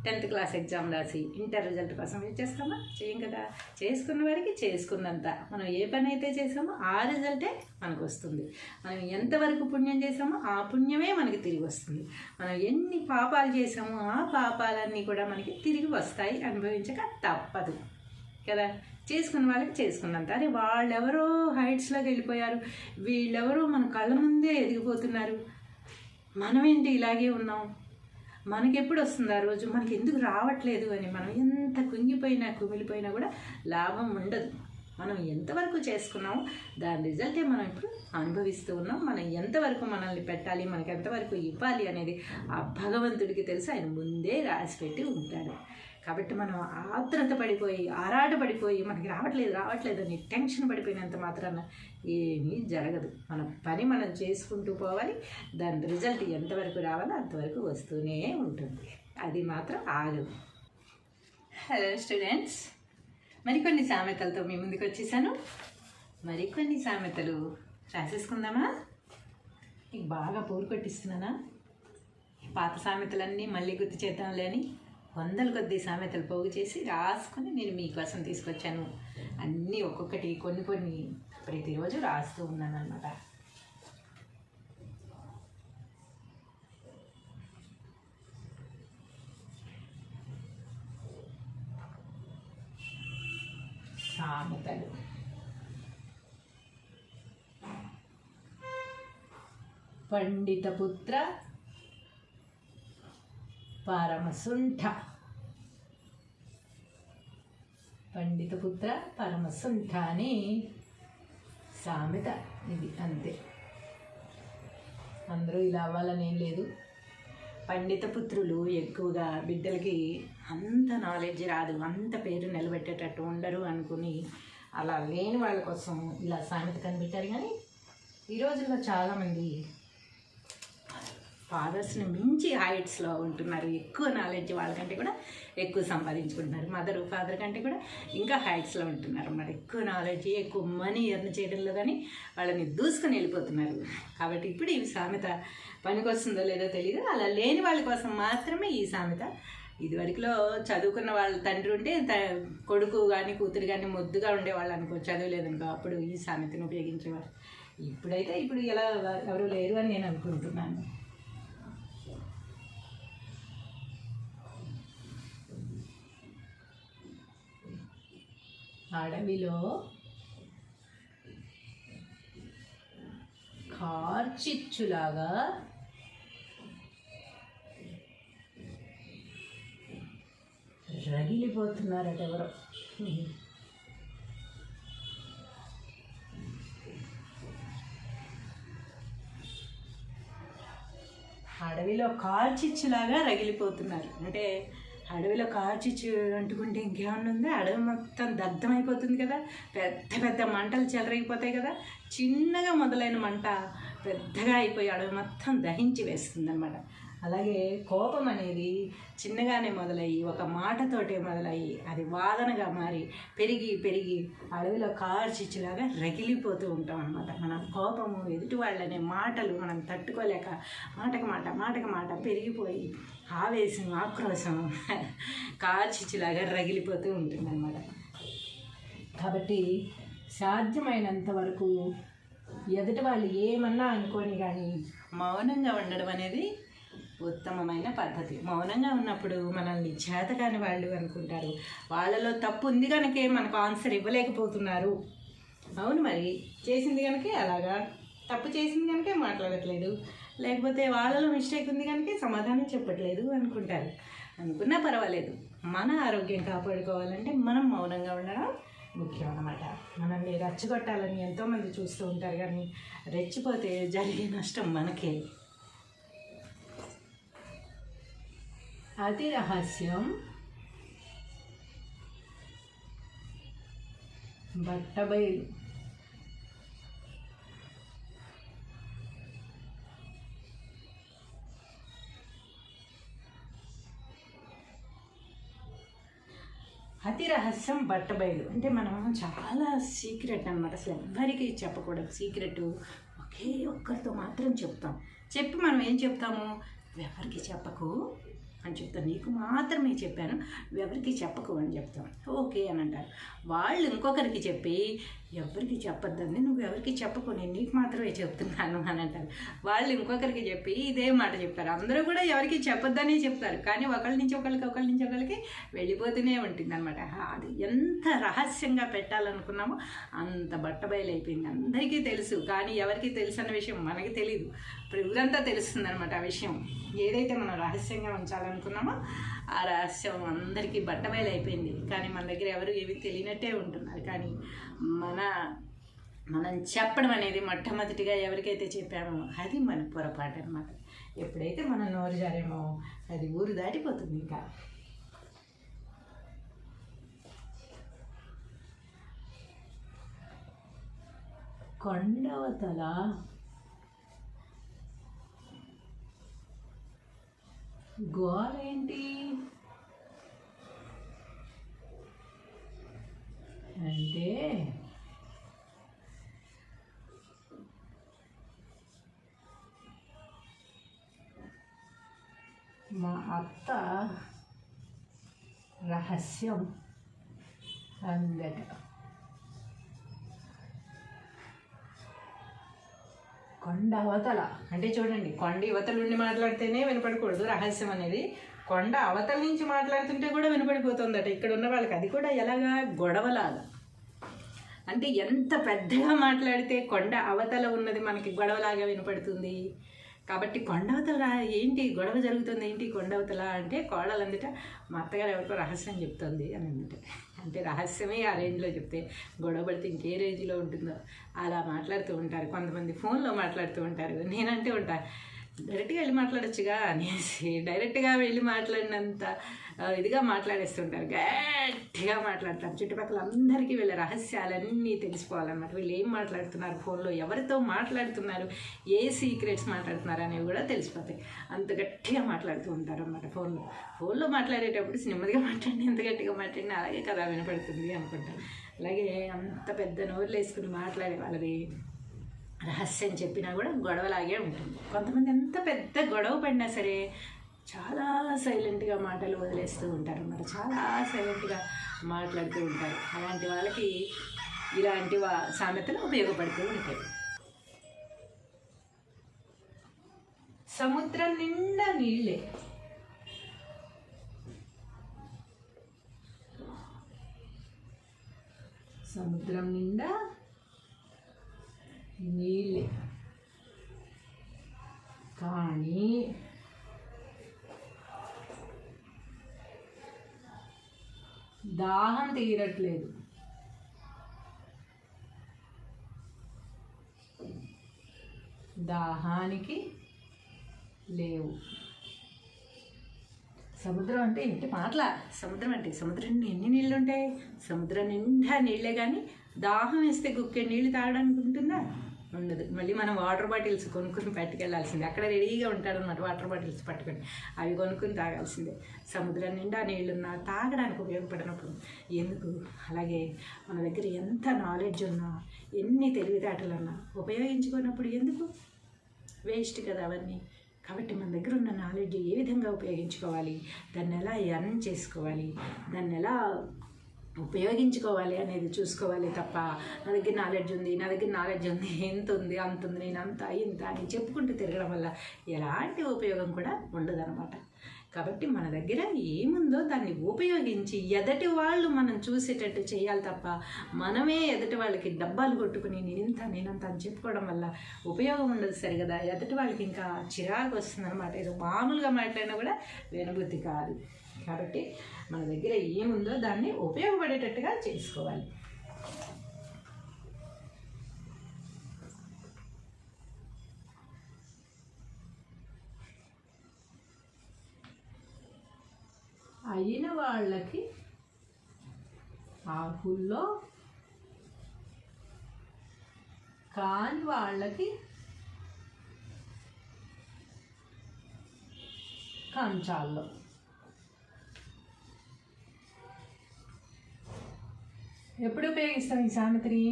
10th క్లాస్ ఎగ్జామ్ రాసి ఇంటర్ రిజల్ట్ కోసం వెయిట్ చేస్తామా? చేయం కదా. చేసుకున్న వారికి చేసుకున్నంత, మనం ఏ పని అయితే చేసామో ఆ రిజల్టే మనకు వస్తుంది. మనం ఎంతవరకు పుణ్యం చేసామో ఆ పుణ్యమే మనకి తిరిగి వస్తుంది. మనం ఎన్ని పాపాలు చేసామో ఆ పాపాలన్నీ కూడా మనకి తిరిగి వస్తాయి, అనుభవించక తప్పదు కదా. చేసుకున్న వాళ్ళకి చేసుకున్నంత. అరే వాళ్ళెవరో హైట్స్లోకి వెళ్ళిపోయారు, వీళ్ళెవరో మన కళ్ళ ముందే ఎదిగిపోతున్నారు, మనమేంటి ఇలాగే ఉన్నాం, మనకెప్పుడు వస్తుంది ఆ రోజు, మనకి ఎందుకు రావట్లేదు అని మనం ఎంత కుంగిపోయినా కుమిలిపోయినా కూడా లాభం ఉండదు. మనం ఎంతవరకు చేసుకున్నామో దాని రిజల్టే మనం ఇప్పుడు అనుభవిస్తూ ఉన్నాం. మనం ఎంతవరకు మనల్ని పెట్టాలి, మనకి ఎంతవరకు ఇవ్వాలి అనేది ఆ భగవంతుడికి తెలుసు, ఆయన ముందే రాసిపెట్టి ఉంటాడు. కాబట్టి మనం ఆత్రత పడిపోయి, ఆరాటపడిపోయి మనకి రావట్లేదు అని టెన్షన్ పడిపోయినంత మాత్రాన ఏమీ జరగదు. మన పని మనం చేసుకుంటూ పోవాలి, దాని రిజల్ట్ ఎంతవరకు రావాలో అంతవరకు వస్తూనే ఉంటుంది, అది మాత్రం ఆగదు. హలో స్టూడెంట్స్, మరికొన్ని సామెతలతో మీ ముందుకు వచ్చేసాను. మరికొన్ని సామెతలు రాసేసుకుందామా? నీకు బాగా పోరు కొట్టిస్తున్నానా? పాత సామెతలన్నీ మళ్ళీ గుర్తు చేద్దాంలే అని వందల కొద్ది సామెతలు పోగు చేసి రాసుకొని నేను మీకోసం తీసుకొచ్చాను. అన్నీ ఒక్కొక్కటి కొన్ని ప్రతిరోజు రాస్తూ ఉన్నాను అన్నమాట. సామెతలు. పండిత పుత్ర పరమసుంఠ. పండిత పుత్ర పరమసుంఠ అని సామెత ఇది, అంతే. అందరూ ఇలా అవ్వాలని ఏం లేదు. పండిత పుత్రులు ఎక్కువగా బిడ్డలకి అంత నాలెడ్జ్ రాదు, అంత పేరు నిలబెట్టేటట్టు ఉండరు అనుకుని అలా లేని వాళ్ళ కోసం ఇలా సామెత కనిపెట్టారు. కానీ ఈ రోజుల్లో చాలామంది ఫాదర్స్ని మించి హైట్స్లో ఉంటున్నారు, ఎక్కువ నాలెడ్జ్ వాళ్ళకంటే కూడా ఎక్కువ సంపాదించుకుంటున్నారు. మదర్ ఫాదర్ కంటే కూడా ఇంకా హైట్స్లో ఉంటున్నారు అన్నమాట. ఎక్కువ నాలెడ్జ్, ఎక్కువ మనీ ఎర్న్ చేయడంలో కానీ వాళ్ళని దూసుకొని వెళ్ళిపోతున్నారు. కాబట్టి ఇప్పుడు ఈ సామెత పనికొస్తుందో లేదో తెలియదు. అలా లేని వాళ్ళ కోసం మాత్రమే ఈ సామెత. ఇదివరకులో చదువుకున్న వాళ్ళ తండ్రి ఉంటే కొడుకు కానీ కూతురు కానీ ముద్దుగా ఉండేవాళ్ళు అనుకో, చదువులేదనుకో, అప్పుడు ఈ సామెతను ఉపయోగించేవారు. ఇప్పుడైతే ఇప్పుడు ఎలా ఎవరు లేరు అని నేను అనుకుంటున్నాను. అడవిలో కార్చిచ్చులాగా రగిలిపోతున్నారట ఎవరో. అడవిలో కార్చిచ్చులాగా రగిలిపోతున్నారు అంటే అడవిలో కార్చిచ్చు అంటుకుంటే ఇంకేమన్నా ఉందా? అడవి మొత్తం దగ్ధమైపోతుంది కదా, పెద్ద పెద్ద మంటలు చెలరైపోతాయి కదా. చిన్నగా మొదలైన మంట పెద్దగా అయిపోయి అడవి మొత్తం దహించి వేస్తుంది అన్నమాట. అలాగే కోపం అనేది చిన్నగానే మొదలయ్యి ఒక మాటతోటే మొదలయ్యి అది వాదనగా మారి పెరిగి పెరిగి అడవిలో కార్చిచ్చులాగా రగిలిపోతూ ఉంటాం అన్నమాట. మన కోపము, ఎదుటి వాళ్ళనే మాటలు మనం తట్టుకోలేక మాటకు మాట పెరిగిపోయి ఆవేశం, ఆక్రోశం కార్చిచ్చులాగా రగిలిపోతూ ఉంటుంది అన్నమాట. కాబట్టి సాధ్యమైనంత వరకు ఎదుటి వాళ్ళు ఏమన్నా అనుకోని కానీ మౌనంగా ఉండడం అనేది ఉత్తమమైన పద్ధతి. మౌనంగా ఉన్నప్పుడు మనల్ని చేతకాని వాళ్ళు అనుకుంటారు, వాళ్ళలో తప్పు ఉంది కనుకే మనకు ఆన్సర్ ఇవ్వలేకపోతున్నారు. అవును, మరి చేసింది కనుకే అలాగా, తప్పు చేసింది కనుకే మాట్లాడట్లేదు, లేకపోతే వాళ్ళలో మిస్టేక్ ఉంది కనుకే సమాధానం చెప్పట్లేదు అనుకుంటారు. అనుకున్నా పర్వాలేదు, మన ఆరోగ్యం కాపాడుకోవాలంటే మనం మౌనంగా ఉండడం ముఖ్యం అన్నమాట. మనల్ని రెచ్చగొట్టాలని ఎంతోమంది చూస్తూ ఉంటారు, కానీ రెచ్చిపోతే జరిగే నష్టం మనకే. అతి రహస్యం బట్టబయలు. అతి రహస్యం బట్టబయలు అంటే మనం చాలా సీక్రెట్ అన్నమాట. అసలు ఎవ్వరికి చెప్పకూడదు సీక్రెట్. ఒకే ఒక్కరితో మాత్రం చెప్తాం. చెప్పి మనం ఏం చెప్తాము? ఎవరికి చెప్పకు అని చెప్తాను, నీకు మాత్రమే చెప్పాను, ఎవరికి చెప్పకు అని చెప్తాం. ఓకే అని అంటారు. వాళ్ళు ఇంకొకరికి చెప్పి ఎవరికి చెప్పొద్దండి, నువ్వు ఎవరికి చెప్పకు, నేను నీకు మాత్రమే చెప్తున్నాను అని అంటారు. వాళ్ళు ఇంకొకరికి చెప్పి ఇదే మాట చెప్తారు. అందరూ కూడా ఎవరికి చెప్పొద్దనే చెప్తారు, కానీ ఒకళ్ళ నుంచి ఒకళ్ళకి వెళ్ళిపోతూనే ఉంటుంది అనమాట. అది ఎంత రహస్యంగా పెట్టాలనుకున్నామో అంత బట్టబయలైపోయింది. అందరికీ తెలుసు, కానీ ఎవరికి తెలుసు అన్న విషయం మనకి తెలియదు. ఇప్పుడు ఊరంతా తెలుస్తుంది అనమాట ఆ విషయం. ఏదైతే మనం రహస్యంగా ఉంచాలనుకున్నామో ఆ రహస్యం అందరికీ బట్టబయలైపోయింది. కానీ మన దగ్గర ఎవరు ఏవి తెలియనట్టే ఉంటున్నారు. కానీ మనం చెప్పడం అనేది మొట్టమొదటిగా ఎవరికైతే చెప్పామో అది మన పొరపాటు అనమాట. ఎప్పుడైతే మనం నోరు జారేమో అది ఊరు దాటిపోతుంది. ఇంకా కొండవతల గోలేంటి అంటే మా అత్త రహస్యం అందట. కొండ అవతల అంటే చూడండి, కొండ యువతల నుండి మాట్లాడితేనే వినపడకూడదు రహస్యం అనేది. కొండ అవతల నుంచి మాట్లాడుతుంటే కూడా వినపడిపోతుందట. ఇక్కడ ఉన్న వాళ్ళకి అది కూడా ఎలాగా గొడవలాగా. అంటే ఎంత పెద్దగా మాట్లాడితే కొండ అవతల ఉన్నది మనకి గొడవలాగా వినపడుతుంది. కాబట్టి కొండవతల ఏంటి గొడవ జరుగుతుంది, ఏంటి కొండవతల అంటే కోడలందుట మా అత్తగారు ఎవరికో రహస్యం చెప్తుంది అని అందుట. అంటే రహస్యమే ఆ రేంజ్లో చెప్తే గొడవ పడితే ఇంకే రేంజ్లో ఉంటుందో అలా మాట్లాడుతూ ఉంటారు. కొంతమంది ఫోన్లో మాట్లాడుతూ ఉంటారు. నేనంటే ఉంటాను, డైరెక్ట్గా వెళ్ళి మాట్లాడొచ్చుగా అనేసి డైరెక్ట్గా వెళ్ళి మాట్లాడినంత ఇదిగా మాట్లాడేస్తుంటారు, గట్టిగా మాట్లాడతారు. చుట్టుపక్కల అందరికీ వీళ్ళ రహస్యాలన్నీ తెలిసిపోవాలన్నమాట. వీళ్ళు ఏం మాట్లాడుతున్నారు, ఫోన్లో ఎవరితో మాట్లాడుతున్నారు, ఏ సీక్రెట్స్ మాట్లాడుతున్నారు అనేవి కూడా తెలిసిపోతాయి. అంత గట్టిగా మాట్లాడుతూ ఉంటారు అన్నమాట. ఫోన్లో మాట్లాడేటప్పుడు నెమ్మదిగా మాట్లాడిన ఎంత గట్టిగా మాట్లాడినా అలాగే కదా వినపడుతుంది అనుకుంటారు. అలాగే అంత పెద్ద నోరులు వేసుకుని మాట్లాడే వాళ్ళది రహస్యం చెప్పినా కూడా గొడవలాగే ఉంటుంది. కొంతమంది ఎంత పెద్ద గొడవ పడినా సరే చాలా సైలెంట్గా మాటలు వదిలేస్తూ ఉంటారు అన్నమాట. చాలా సైలెంట్గా మాట్లాడుతూ ఉంటారు. అలాంటి వాళ్ళకి ఇలాంటి సామెతలు ఉపయోగపడుతూ ఉంటాయి. సముద్రం నిండా నీళ్ళే, సముద్రం నిండా నీళ్ళే, కానీ దాహం తీరట్లేదు. దాహానికి లేవు. సముద్రం అంటే ఏంటి మాటల? సముద్రం అంటే సముద్రం ఎన్ని నీళ్ళు ఉంటాయి? సముద్రం నిండా నీళ్ళే, కానీ దాహం వేస్తే గుక్కే నీళ్ళు తాగడానికి ఉంటుందా? ఉండదు. మళ్ళీ మనం వాటర్ బాటిల్స్ కొనుక్కుని పట్టుకెళ్ళాల్సిందే. అక్కడ రెడీగా ఉంటాడనమాట వాటర్ బాటిల్స్ పట్టుకొని, అవి కొనుక్కుని తాగాల్సిందే. సముద్రం నిండా నీళ్ళున్నా తాగడానికి ఉపయోగపడినప్పుడు ఎందుకు? అలాగే మన దగ్గర ఎంత నాలెడ్జ్ ఉన్నా, ఎన్ని తెలివితేటలున్నా ఉపయోగించుకున్నప్పుడు ఎందుకు? వేస్ట్ కదా అవన్నీ. కాబట్టి మన దగ్గర ఉన్న నాలెడ్జ్ ఏ విధంగా ఉపయోగించుకోవాలి, దాన్ని ఎలా ఎర్న్ చేసుకోవాలి, దాన్ని ఎలా ఉపయోగించుకోవాలి అనేది చూసుకోవాలి తప్ప నా దగ్గర నాలెడ్జ్ ఉంది, ఎంత ఉంది, అంత ఉంది, నేను అంత ఇంత అని చెప్పుకుంటూ తిరగడం వల్ల ఎలాంటి ఉపయోగం కూడా ఉండదన్నమాట. కాబట్టి మన దగ్గర ఏముందో దాన్ని ఉపయోగించి ఎదటి వాళ్ళు మనం చూసేటట్టు చేయాలి తప్ప మనమే ఎదటి వాళ్ళకి డబ్బాలు కొట్టుకుని నేనంత అని చెప్పుకోవడం వల్ల ఉపయోగం ఉండదు. సరిగదా, ఎదటి వాళ్ళకి ఇంకా చిరాకు వస్తుందన్నమాట. ఏదో మామూలుగా మాట్లాడినా కూడా వినబుద్ధి కాదు. కాబట్టి మన దగ్గర ఏముందో దాన్ని ఉపయోగపడేటట్టుగా చేసుకోవాలి. అయిన వాళ్ళకి ఆకుల్లో, కాని వాళ్ళకి కంచాల్లో. ఎప్పుడు ఉపయోగిస్తాం ఈ సామెతని?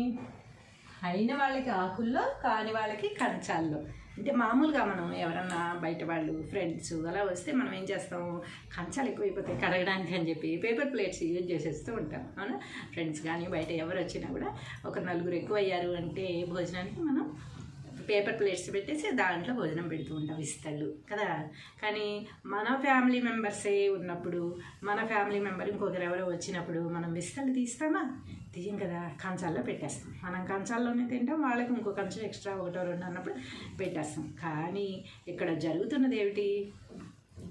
అయిన వాళ్ళకి ఆకుల్లో, కాని వాళ్ళకి కంచాల్లో. అంటే మామూలుగా మనం ఎవరన్నా బయట వాళ్ళు ఫ్రెండ్స్ అలా వస్తే మనం ఏం చేస్తాము, కంచాలు ఎక్కువైపోతాయి కడగడానికి అని చెప్పి పేపర్ ప్లేట్స్ యూజ్ చేసేస్తూ ఉంటాం. అవునా? ఫ్రెండ్స్ కానీ బయట ఎవరు వచ్చినా కూడా ఒక నలుగురు ఎక్కువ అయ్యారు అంటే భోజనానికి మనం పేపర్ ప్లేట్స్ పెట్టేసి దాంట్లో భోజనం పెడుతూ ఉంటాం, ఇస్తళ్ళు కదా. కానీ మన ఫ్యామిలీ మెంబర్సే ఉన్నప్పుడు, మన ఫ్యామిలీ మెంబర్ ఇంకొకరు ఎవరో వచ్చినప్పుడు మనం విస్తళ్ళు తీస్తామా? తీయం కదా, కంచాల్లో పెట్టేస్తాం. మనం కంచాల్లోనే తింటాం, వాళ్ళకి ఇంకో కంచం ఎక్స్ట్రా ఒకటో రెండు అన్నప్పుడు పెట్టేస్తాం. కానీ ఇక్కడ జరుగుతున్నది ఏమిటి?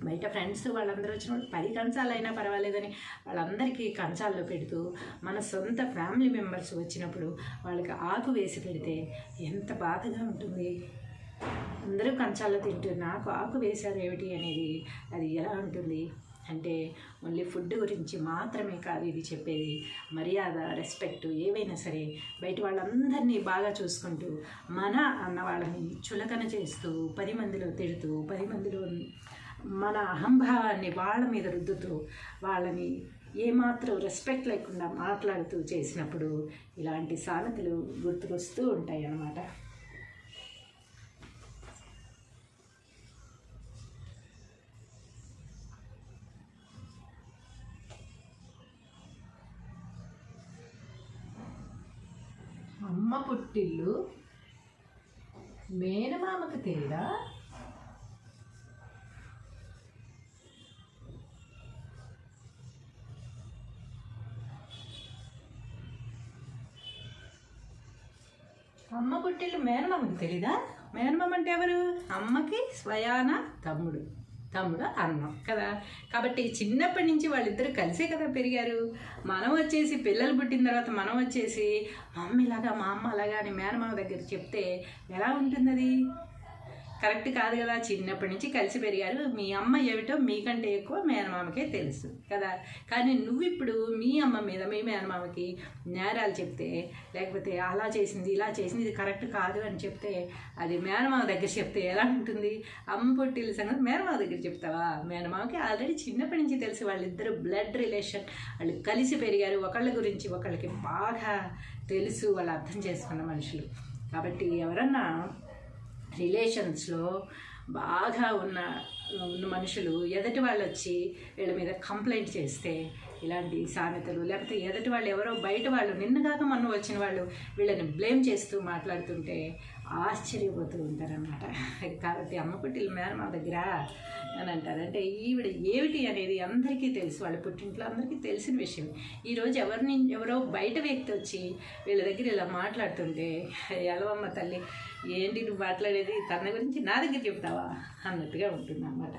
బయట ఫ్రెండ్స్ వాళ్ళందరూ వచ్చినప్పుడు 10 కంచాలైనా పర్వాలేదని వాళ్ళందరికీ కంచాల్లో పెడుతూ, మన సొంత ఫ్యామిలీ మెంబర్స్ వచ్చినప్పుడు వాళ్ళకి ఆకు వేసి పెడితే ఎంత బాధగా ఉంటుంది. అందరూ కంచాల్లో తింటూ నాకు ఆకు వేశారు ఏమిటి అనేది అది ఎలా ఉంటుంది అంటే, ఓన్లీ ఫుడ్ గురించి మాత్రమే కాదు ఇది చెప్పేది. మర్యాద, రెస్పెక్ట్ ఏవైనా సరే బయట వాళ్ళందరినీ బాగా చూసుకుంటూ మన అన్న వాళ్ళని చులకన చేస్తూ 10 మందిలో తిడుతూ 10 మందిలో మన అహంభావాన్ని వాళ్ళ మీద రుద్దుతూ వాళ్ళని ఏమాత్రం రెస్పెక్ట్ లేకుండా మాట్లాడుతూ చేసినప్పుడు ఇలాంటి సామెతలు గుర్తుకొస్తూ ఉంటాయి అన్నమాట. అమ్మ పుట్టిల్లు మేనమామకు తెలియదా? అమ్మ పుట్టిల్లు మేనమామకి తెలీదా? మేనమామ అంటే ఎవరు? అమ్మకి స్వయాన తమ్ముడు అన్నం కదా. కాబట్టి చిన్నప్పటి నుంచి వాళ్ళిద్దరూ కలిసే కదా పెరిగారు. మనం వచ్చేసి పిల్లలు పుట్టిన తర్వాత మనం వచ్చేసి మమ్మీలాగా మా అమ్మ అలాగా అని మేనమామ దగ్గర చెప్తే ఎలా ఉంటుంది అది? కరెక్ట్ కాదు కదా. చిన్నప్పటి నుంచి కలిసి పెరిగారు. మీ అమ్మ ఏమిటో మీకంటే ఎక్కువ మేనమామకే తెలుసు కదా. కానీ నువ్వు ఇప్పుడు మీ అమ్మ మీద మీ మేనమామకి నేరాలు చెప్తే, లేకపోతే అలా చేసింది ఇలా చేసింది ఇది కరెక్ట్ కాదు అని చెప్తే, అది మేనమామ దగ్గర చెప్తే ఎలా ఉంటుంది? అమ్మ పొట్టిల సంగతి మేనమామ దగ్గర చెప్తావా? మేనమామకి ఆల్రెడీ చిన్నప్పటి నుంచి తెలుసు. వాళ్ళిద్దరు బ్లడ్ రిలేషన్, వాళ్ళు కలిసి పెరిగారు. ఒకళ్ళ గురించి ఒకళ్ళకి బాగా తెలుసు. వాళ్ళు అర్థం చేసుకున్న మనుషులు. కాబట్టి ఎవరన్నా రిలేషన్స్లో బాగా ఉన్న మనుషులు ఎదుటి వాళ్ళు వచ్చి వీళ్ళ మీద కంప్లైంట్ చేస్తే, ఇలాంటి సామెతలు, లేకపోతే ఎదుటి వాళ్ళు ఎవరో బయట వాళ్ళు నిన్నగాక మొన్న వచ్చిన వాళ్ళు వీళ్ళని బ్లేమ్ చేస్తూ మాట్లాడుతుంటే ఆశ్చర్యపోతూ ఉంటారనమాట. కాబట్టి అమ్మ పుట్టిల మేనమామ దగ్గర అని అంటారు. అంటే ఈవిడ ఏమిటి అనేది అందరికీ తెలుసు. వాళ్ళ పుట్టింట్లో అందరికీ తెలిసిన విషయం. ఈరోజు ఎవరో బయట వ్యక్తి వచ్చి వీళ్ళ దగ్గర ఇలా మాట్లాడుతుంటే, ఎలవమ్మ తల్లి ఏంటి నువ్వు మాట్లాడేది, తన గురించి నా దగ్గర చెప్తావా అన్నట్టుగా ఉంటుంది అన్నమాట.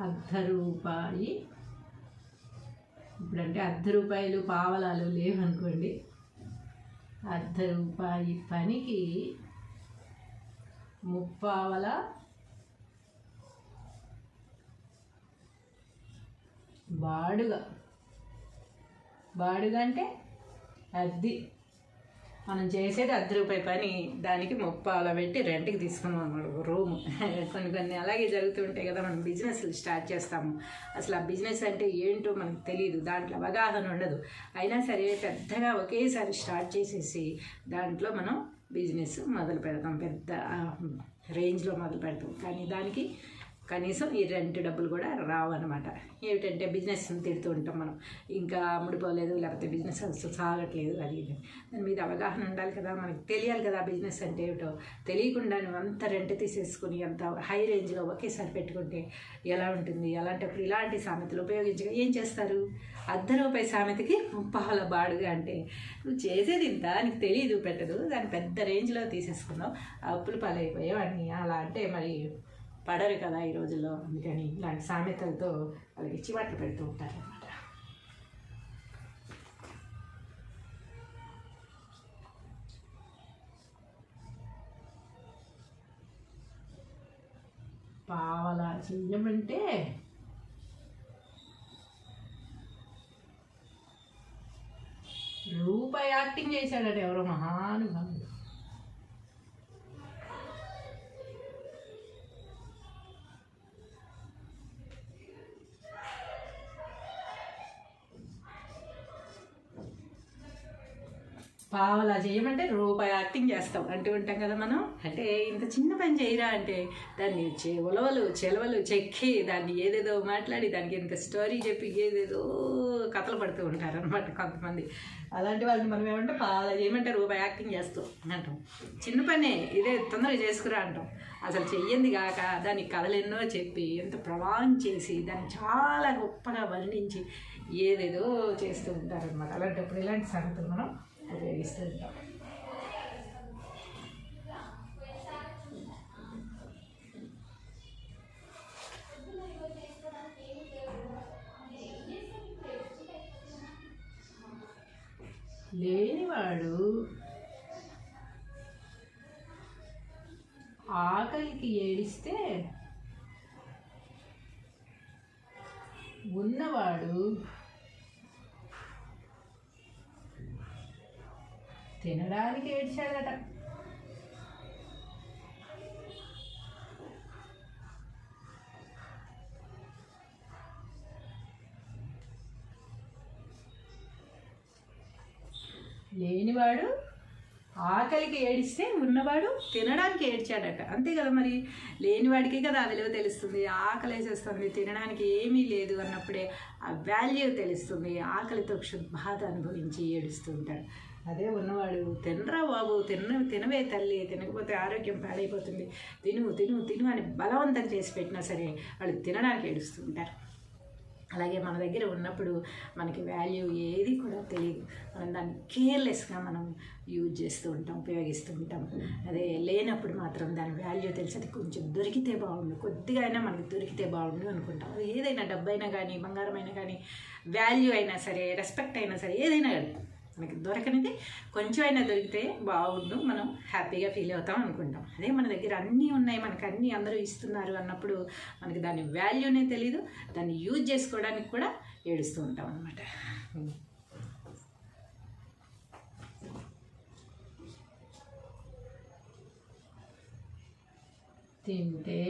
₹1 ఇప్పుడంటే ₹1 పావలాలు లేవనుకోండి. ₹1 పనికి 3/4 బాడుగ అంటే అద్దె. మనం చేసేది ₹1 పని, దానికి 3/4 పెట్టి రెంట్కి తీసుకున్నాం అన్నమాట రూము. కొన్ని అలాగే జరుగుతుంటాయి కదా. మనం బిజినెస్లు స్టార్ట్ చేస్తాము. అసలు ఆ బిజినెస్ అంటే ఏంటో మనకు తెలియదు, దాంట్లో అవగాహన ఉండదు. అయినా సరే పెద్దగా ఒకేసారి స్టార్ట్ చేసేసి దాంట్లో మనం బిజినెస్ మొదలు పెడతాం, పెద్ద రేంజ్లో మొదలు పెడతాం. కానీ దానికి కనీసం ఈ రెంట్ డబ్బులు కూడా రావు అనమాట. ఏమిటంటే బిజినెస్ని తిడుతూ ఉంటాం మనం, ఇంకా ముడిపోలేదు, లేకపోతే బిజినెస్ అసలు సాగట్లేదు, అది దాని మీద అవగాహన ఉండాలి కదా. మనకి తెలియాలి కదా బిజినెస్ అంటే ఏమిటో. తెలియకుండా నువ్వు అంత రెంట్ తీసేసుకుని అంత హై రేంజ్లో ఒకేసారి పెట్టుకుంటే ఎలా ఉంటుంది? అలాంటప్పుడు ఇలాంటి సామెతలు ఉపయోగించగా ఏం చేస్తారు? ₹1 సామెతకి 3/4 బాడుగా అంటే నువ్వు చేసేది ఇంత, నీకు తెలియదు, పెట్టదు, దాన్ని పెద్ద రేంజ్లో తీసేసుకున్నావు, అప్పులు పాలైపోయావు అని. అలా అంటే మరి పడరు కదా ఈ రోజుల్లో. అందుకని ఇలాంటి సామెతలతో వాళ్ళకి చివాట్లు పెడుతూ ఉంటారు అన్నమాట. పావలా చెయ్యమంటే ₹1 యాక్టింగ్ చేశాడట ఎవరో మహానుభావుడు. పావలా చేయమంటే ₹1 యాక్టింగ్ చేస్తాం అంటూ ఉంటాం కదా మనం. అంటే ఇంత చిన్న పని చేయరా అంటే దాన్ని చెలవలు చెక్కి దాన్ని ఏదేదో మాట్లాడి దానికి ఇంత స్టోరీ చెప్పి ఏదేదో కథలు పడుతూ ఉంటారు అనమాట కొంతమంది. అలాంటి వాళ్ళని మనం ఏమంటే పావలా చేయమంటే ₹1 యాక్టింగ్ చేస్తాం అంటాం. చిన్న పనే ఇదే, తొందరగా చేసుకురా అంటాం. అసలు చెయ్యింది కాక దానికి కథలు ఎన్నో చెప్పి ఎంత ప్రవాహం చేసి దాన్ని చాలా గొప్పగా వర్ణించి ఏదేదో చేస్తూ ఉంటారనమాట. అలాంటప్పుడు ఇలాంటి సంగతులు మనం ఉపయోగిస్తూ ఉంటాం. లేనివాడు ఆకలికి ఏడిస్తే ఉన్నవాడు తినడానికి ఏడ్చాడట. లేనివాడు ఆకలికి ఏడిస్తే ఉన్నవాడు తినడానికి ఏడ్చాడట. అంతే కదా మరి. లేనివాడికి కదా ఆ విలువ తెలుస్తుంది. ఆకలి వేసేస్తుంది, తినడానికి ఏమీ లేదు అన్నప్పుడే ఆ వాల్యూ తెలుస్తుంది. ఆకలితో బాధ అనుభవించి ఏడుస్తూ ఉంటాడు. అదే ఉన్నవాడు తినరా బాబు, తినవే తల్లి, తినకపోతే ఆరోగ్యం పాడైపోతుంది, తిను తిను తిను అని బలవంతం చేసి పెట్టినా సరే వాళ్ళు తినడానికి ఏడుస్తూ ఉంటారు. అలాగే మన దగ్గర ఉన్నప్పుడు మనకి వాల్యూ ఏది కూడా తెలియదు. మనం దాన్ని కేర్లెస్గా మనం యూజ్ చేస్తూ ఉంటాం, ఉపయోగిస్తూ ఉంటాం. అదే లేనప్పుడు మాత్రం దాని వాల్యూ తెలిసి అది కొంచెం దొరికితే బాగుండు, కొద్దిగా అయినా మనకి దొరికితే బాగుండు అనుకుంటాం. ఏదైనా డబ్బైనా కానీ, బంగారం అయినా కానీ, వాల్యూ అయినా సరే, రెస్పెక్ట్ అయినా సరే, ఏదైనా కానీ మనకి దొరకనిది కొంచెం అయినా దొరికితే బాగుండు, మనం హ్యాపీగా ఫీల్ అవుతాం అనుకుంటాం. అదే మన దగ్గర అన్నీ ఉన్నాయి, మనకు అన్నీ అందరూ ఇస్తున్నారు అన్నప్పుడు మనకి దాని వాల్యూనే తెలీదు, దాన్ని యూజ్ చేసుకోవడానికి కూడా ఏడుస్తూ ఉంటాం అన్నమాట. తింటే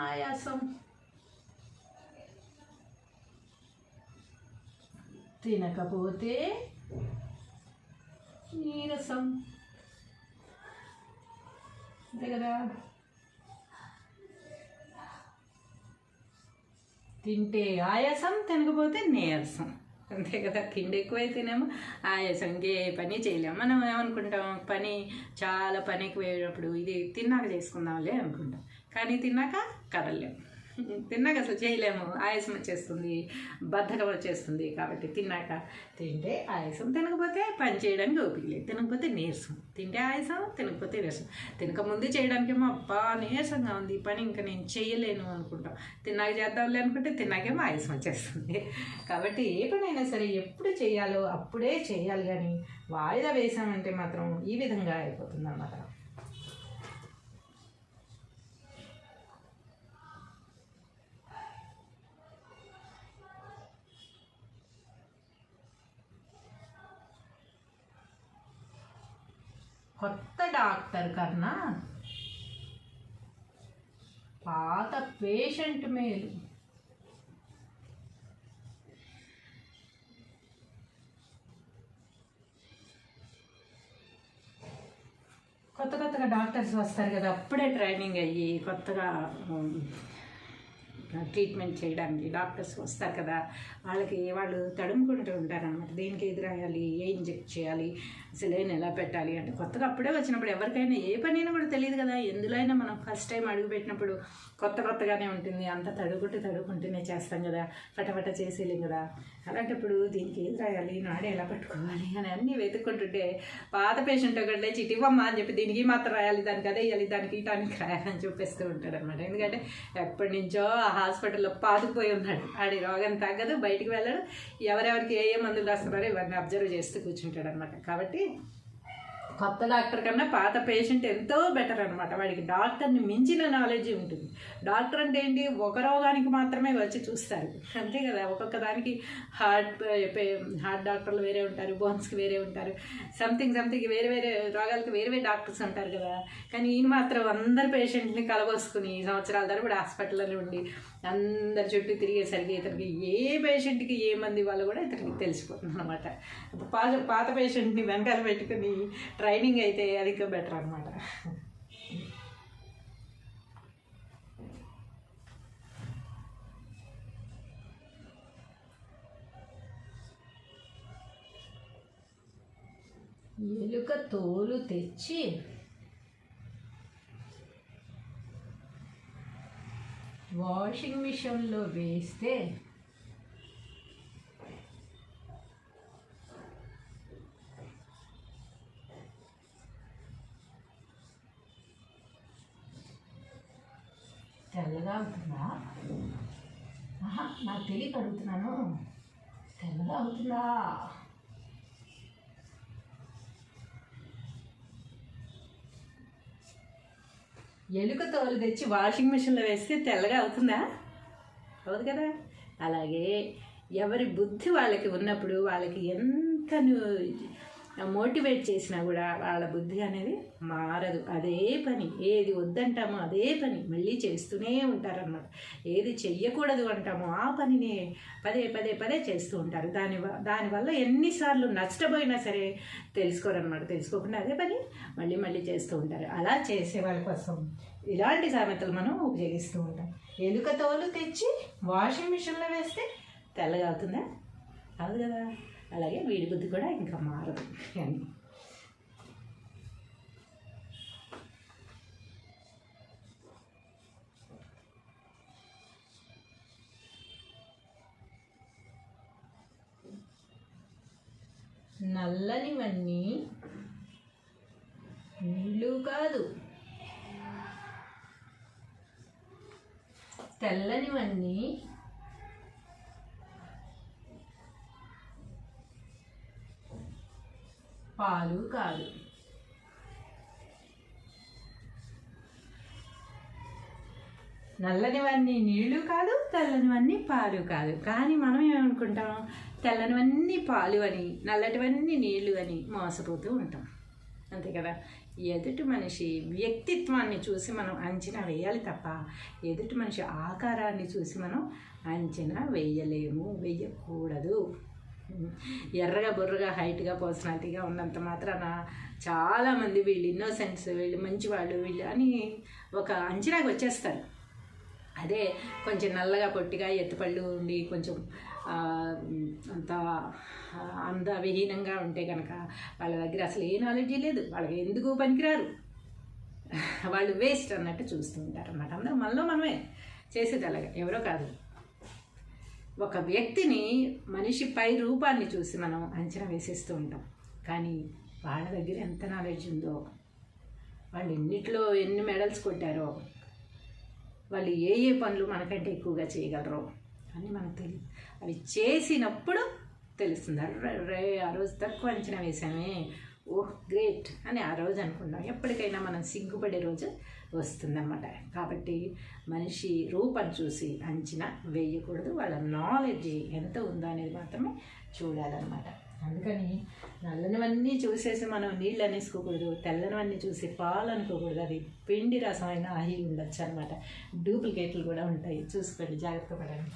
ఆయాసం, తినకపోతే నీరసం, అంతే కదా. తింటే ఆయాసం, తినకపోతే నీరసం, అంతే కదా. తిండి ఎక్కువైతేనేమో ఆయాసం, ఇంకే పని చేయలేము. మనం ఏమనుకుంటాం, పని చాలా పని ఎక్కువైనప్పుడు ఇది తిన్నాక చేసుకుందాంలే అనుకుంటాం, కానీ తిన్నాక కదలలేము, తిన్నాక అసలు చేయలేము, ఆయాసం వచ్చేస్తుంది, బద్ధకం వచ్చేస్తుంది. కాబట్టి తింటే ఆయాసం, తినకపోతే పని చేయడానికి ఓపిక లేదు, తినకపోతే నీరసం. తింటే ఆయాసం, తినకపోతే నీరసం. తినకముందు చేయడానికేమో అబ్బా నీరసంగా ఉంది, పని ఇంకా నేను చేయలేను అనుకుంటాం. తిన్నాక చేద్దాంలే అనుకుంటే తిన్నాకేమో ఆయాసం వచ్చేస్తుంది. కాబట్టి ఏ పనైనా సరే ఎప్పుడు చేయాలో అప్పుడే చేయాలి, కానీ వాయిదా వేసామంటే మాత్రం ఈ విధంగా అయిపోతుంది అన్నమాట. కొత్త డాక్టర్ కన్నా పాత పేషెంట్ మేలు. కొత్తగా డాక్టర్స్ వస్తారు కదా, అప్పుడే ట్రైనింగ్ అయ్యి కొత్తగా ట్రీట్మెంట్ చేయడానికి డాక్టర్స్ వస్తారు కదా, వాళ్ళు తడుముకుంటూ ఉంటారనమాట. దేనికి ఎదురు రాయాలి, ఏ ఇంజెక్ట్ చేయాలి, సెలైన్ ఎలా పెట్టాలి అంటే కొత్తగా అప్పుడే వచ్చినప్పుడు ఎవరికైనా ఏ పనైనా కూడా తెలియదు కదా. ఎందులో అయినా మనం ఫస్ట్ టైం అడుగుపెట్టినప్పుడు కొత్తగానే ఉంటుంది, అంత తడుకుంటూనే చేస్తాం కదా, ఫటఫట చేసేలేం కదా. అలాంటప్పుడు దీనికి ఏది రాయాలి, నాడే ఎలా పట్టుకోవాలి అని అన్నీ వెతుక్కుంటుంటే పాత పేషెంట్ ఒకటి చిటివమ్మ అని చెప్పి దీనికి మాత్రం రాయాలి, దానికి అదే వేయాలి, దానికి టానిక్ రాయాలని చూపిస్తూ ఉంటాడు అనమాట. ఎందుకంటే ఎప్పటి నుంచో ఆ హాస్పిటల్లో పాతుకుపోయి ఉన్నాడు, ఆడి రోగం తగ్గదు, బయటికి వెళ్ళడు, ఎవరెవరికి ఏ మందులు రాస్తున్నారో ఇవన్నీ అబ్జర్వ్ చేస్తూ కూర్చుంటాడు అనమాట. కాబట్టి కొత్త డాక్టర్ కన్నా పాత పేషెంట్ ఎంతో బెటర్ అనమాట. వాడికి డాక్టర్ని మించిన నాలెడ్జ్ ఉంటుంది. డాక్టర్ అంటే ఏంటి, ఒక రోగానికి మాత్రమే వచ్చి చూస్తారు, అంతే కదా. ఒక్కొక్క దానికి హార్ట్ డాక్టర్లు వేరే ఉంటారు, బోన్స్కి వేరే ఉంటారు, సంథింగ్ వేరే రోగాలకు వేరే డాక్టర్స్ ఉంటారు కదా. కానీ ఈయన మాత్రం అందరు పేషెంట్ని కలబోసుకుని సంవత్సరాల తరబడి హాస్పిటల్లో ఉండి అందరి చుట్టూ తిరిగేసరికి ఇతనికి ఏ పేషెంట్కి ఏ మంది వాళ్ళు కూడా ఇతనికి తెలిసిపోతుంది అనమాట. పాత పేషెంట్ని వెనకాల పెట్టుకుని ట్రైనింగ్ అయితే అది ఇంకా బెటర్ అనమాట. ఎలుక తోలు తెచ్చి వాషింగ్ మిషన్లో వేస్తే తెల్లగా అవుతుందా? నాకు తెలియక అడుగుతున్నాను, తెల్లగా అవుతుందా? ఎలుక తోలు తెచ్చి వాషింగ్ మిషన్లో వేస్తే తెల్లగా అవుతుందా? అవుతుంది కదా. అలాగే ఎవరి బుద్ధి వాళ్ళకి ఉన్నప్పుడు వాళ్ళకి ఎంత మోటివేట్ చేసినా కూడా వాళ్ళ బుద్ధి అనేది మారదు. అదే పని, ఏది వద్దంటామో అదే పని మళ్ళీ చేస్తూనే ఉంటారన్నమాట. ఏది చెయ్యకూడదు అంటామో ఆ పనినే పదే చేస్తూ ఉంటారు. దానివల్ల ఎన్నిసార్లు నష్టపోయినా సరే తెలుసుకోరన్నమాట. తెలుసుకోకుండా అదే పని మళ్ళీ చేస్తూ ఉంటారు. అలా చేసే వాళ్ళ కోసం ఇలాంటి సామెతలు మనం ఉపయోగిస్తూ ఉంటాం. ఎలుక తోలు తెచ్చి వాషింగ్ మిషన్లో వేస్తే తెల్లగా అవుతుందా? కాదు కదా. అలాగే వీడి బుద్ధి కూడా ఇంకా మారదు అని. నల్లనివన్నీ నీళ్ళు కాదు, తెల్లనివన్నీ పాలు కాదు. నల్లనివన్నీ నీళ్లు కాదు, తెల్లనివన్నీ పాలు కాదు. కానీ మనం ఏమనుకుంటాం, తెల్లనివన్నీ పాలు అని, నల్లటివన్నీ నీళ్లు అని మోసపోతూ ఉంటాం. అంతే కదా. ఎదుటి మనిషి వ్యక్తిత్వాన్ని చూసి మనం అంచనా వేయాలి తప్ప ఎదుటి మనిషి ఆకారాన్ని చూసి మనం అంచనా వేయకూడదు. ఎర్రగా బుర్రగా హైట్గా పర్సనాలిటీగా ఉన్నంత మాత్రాన చాలామంది వీళ్ళు ఇన్నోసెంట్స్, వీళ్ళు మంచివాళ్ళు, వీళ్ళు అని ఒక అంచనాకి వచ్చేస్తారు. అదే కొంచెం నల్లగా పొట్టిగా ఎత్తుపళ్ళు ఉండి కొంచెం అంత అందవిహీనంగా ఉంటే కనుక వాళ్ళ దగ్గర అసలు ఏ నాలెడ్జీ లేదు, వాళ్ళకి ఎందుకు పనికిరారు, వాళ్ళు వేస్ట్ అన్నట్టు చూస్తూ ఉంటారు అన్నమాట. అందరూ మనలో మనమే చేసేది అలాగా, ఎవరో కాదు. ఒక వ్యక్తిని మనిషి పై రూపాన్ని చూసి మనం అంచనా వేసేస్తూ ఉంటాం. కానీ వాళ్ళ దగ్గర ఎంత నాలెడ్జ్ ఉందో, వాళ్ళు ఎన్నిట్లో ఎన్ని మెడల్స్ కొట్టారో, వాళ్ళు ఏ ఏ పనులు మనకంటే ఎక్కువగా చేయగలరో అని మనకు తెలియదు. అవి చేసినప్పుడు తెలుస్తుంది. అరే ఆ రోజు తక్కువ అంచనా వేసామే, ఓహ్ గ్రేట్ అని ఆ రోజు అనుకుంటాం. ఎప్పటికైనా మనం సిగ్గుపడే రోజు వస్తుందన్నమాట. కాబట్టి మనిషి రూపం చూసి అంచనా వేయకూడదు, వాళ్ళ నాలెడ్జ్ ఎంత ఉందో అనేది మాత్రమే చూడాలన్నమాట. అందుకని నల్లనివన్నీ చూసేసి మనం నీళ్ళు అనేసుకోకూడదు, తెల్లనివన్నీ చూసి పాలు అనుకోకూడదు. అది పిండి రసమైన అయి ఉండొచ్చు అనమాట. డూప్లికేట్లు కూడా ఉంటాయి, చూసుకోండి, జాగ్రత్త పడండి.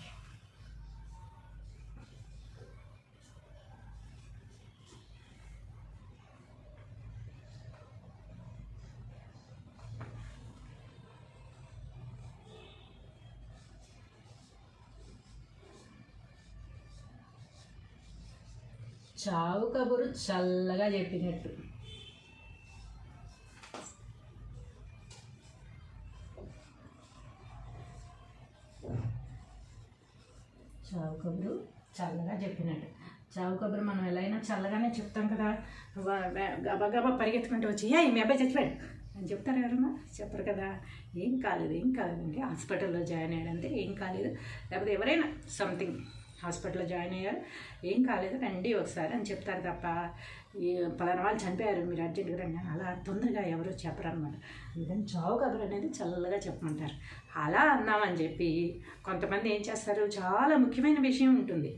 చావు కబురు చల్లగా చెప్పినట్టు. చావు కబురు చల్లగా చెప్పినట్టు. చావు కబురు మనం ఎలా అయినా చల్లగానే చెప్తాం కదా. గబగబా పరిగెత్తుకుంటూ వచ్చి మీ అబ్బాయి చచ్చిపోయాడు అని చెప్తారు ఎవరన్నా? చెప్పరు కదా. ఏం కాలేదండి, హాస్పిటల్లో జాయిన్ అయ్యాడంటే ఏం కాలేదు, లేకపోతే ఎవరైనా సంథింగ్ హాస్పిటల్లో జాయిన్ అయ్యారు, ఏం కాలేదు రండి ఒకసారి అని చెప్తారు తప్ప పలానా వాళ్ళు చనిపోయారు మీరు అర్జెంట్గా రండి అలా తొందరగా ఎవరు చెప్పరు అనమాట. అందుకని చావు కబురు అనేది చల్లగా చెప్పమంటారు. అలా అన్నామని చెప్పి కొంతమంది ఏం చేస్తారు, చాలా ముఖ్యమైన విషయం ఉంటుంది,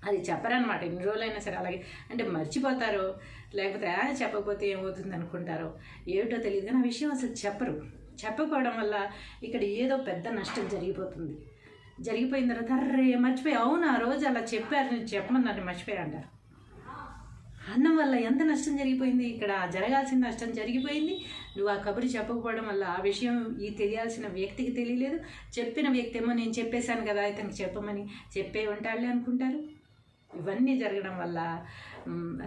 అది చెప్పరనమాట. ఎన్ని రోజులైనా సరే అలాగే అంటే మర్చిపోతారో, లేకపోతే చెప్పకపోతే ఏమవుతుంది అనుకుంటారో, ఏమిటో తెలియదు, కానీ ఆ విషయం అసలు చెప్పరు. చెప్పకపోవడం వల్ల ఇక్కడ ఏదో పెద్ద నష్టం జరిగిపోయిన తర్వాత అర్రే మర్చిపోయి, అవును ఆ రోజు అలా చెప్పారు, నేను చెప్పమన్నారు మర్చిపోయా అంటారు. అన్నం వల్ల ఎంత నష్టం జరిగిపోయింది, ఇక్కడ జరగాల్సిన నష్టం జరిగిపోయింది. నువ్వు ఆ కబురు చెప్పకపోవడం వల్ల ఆ విషయం తెలియాల్సిన వ్యక్తికి తెలియలేదు, చెప్పిన వ్యక్తి ఏమో నేను చెప్పేశాను కదా ఇతనికి చెప్పమని చెప్పే ఉంటాడులే అనుకుంటారు. ఇవన్నీ జరగడం వల్ల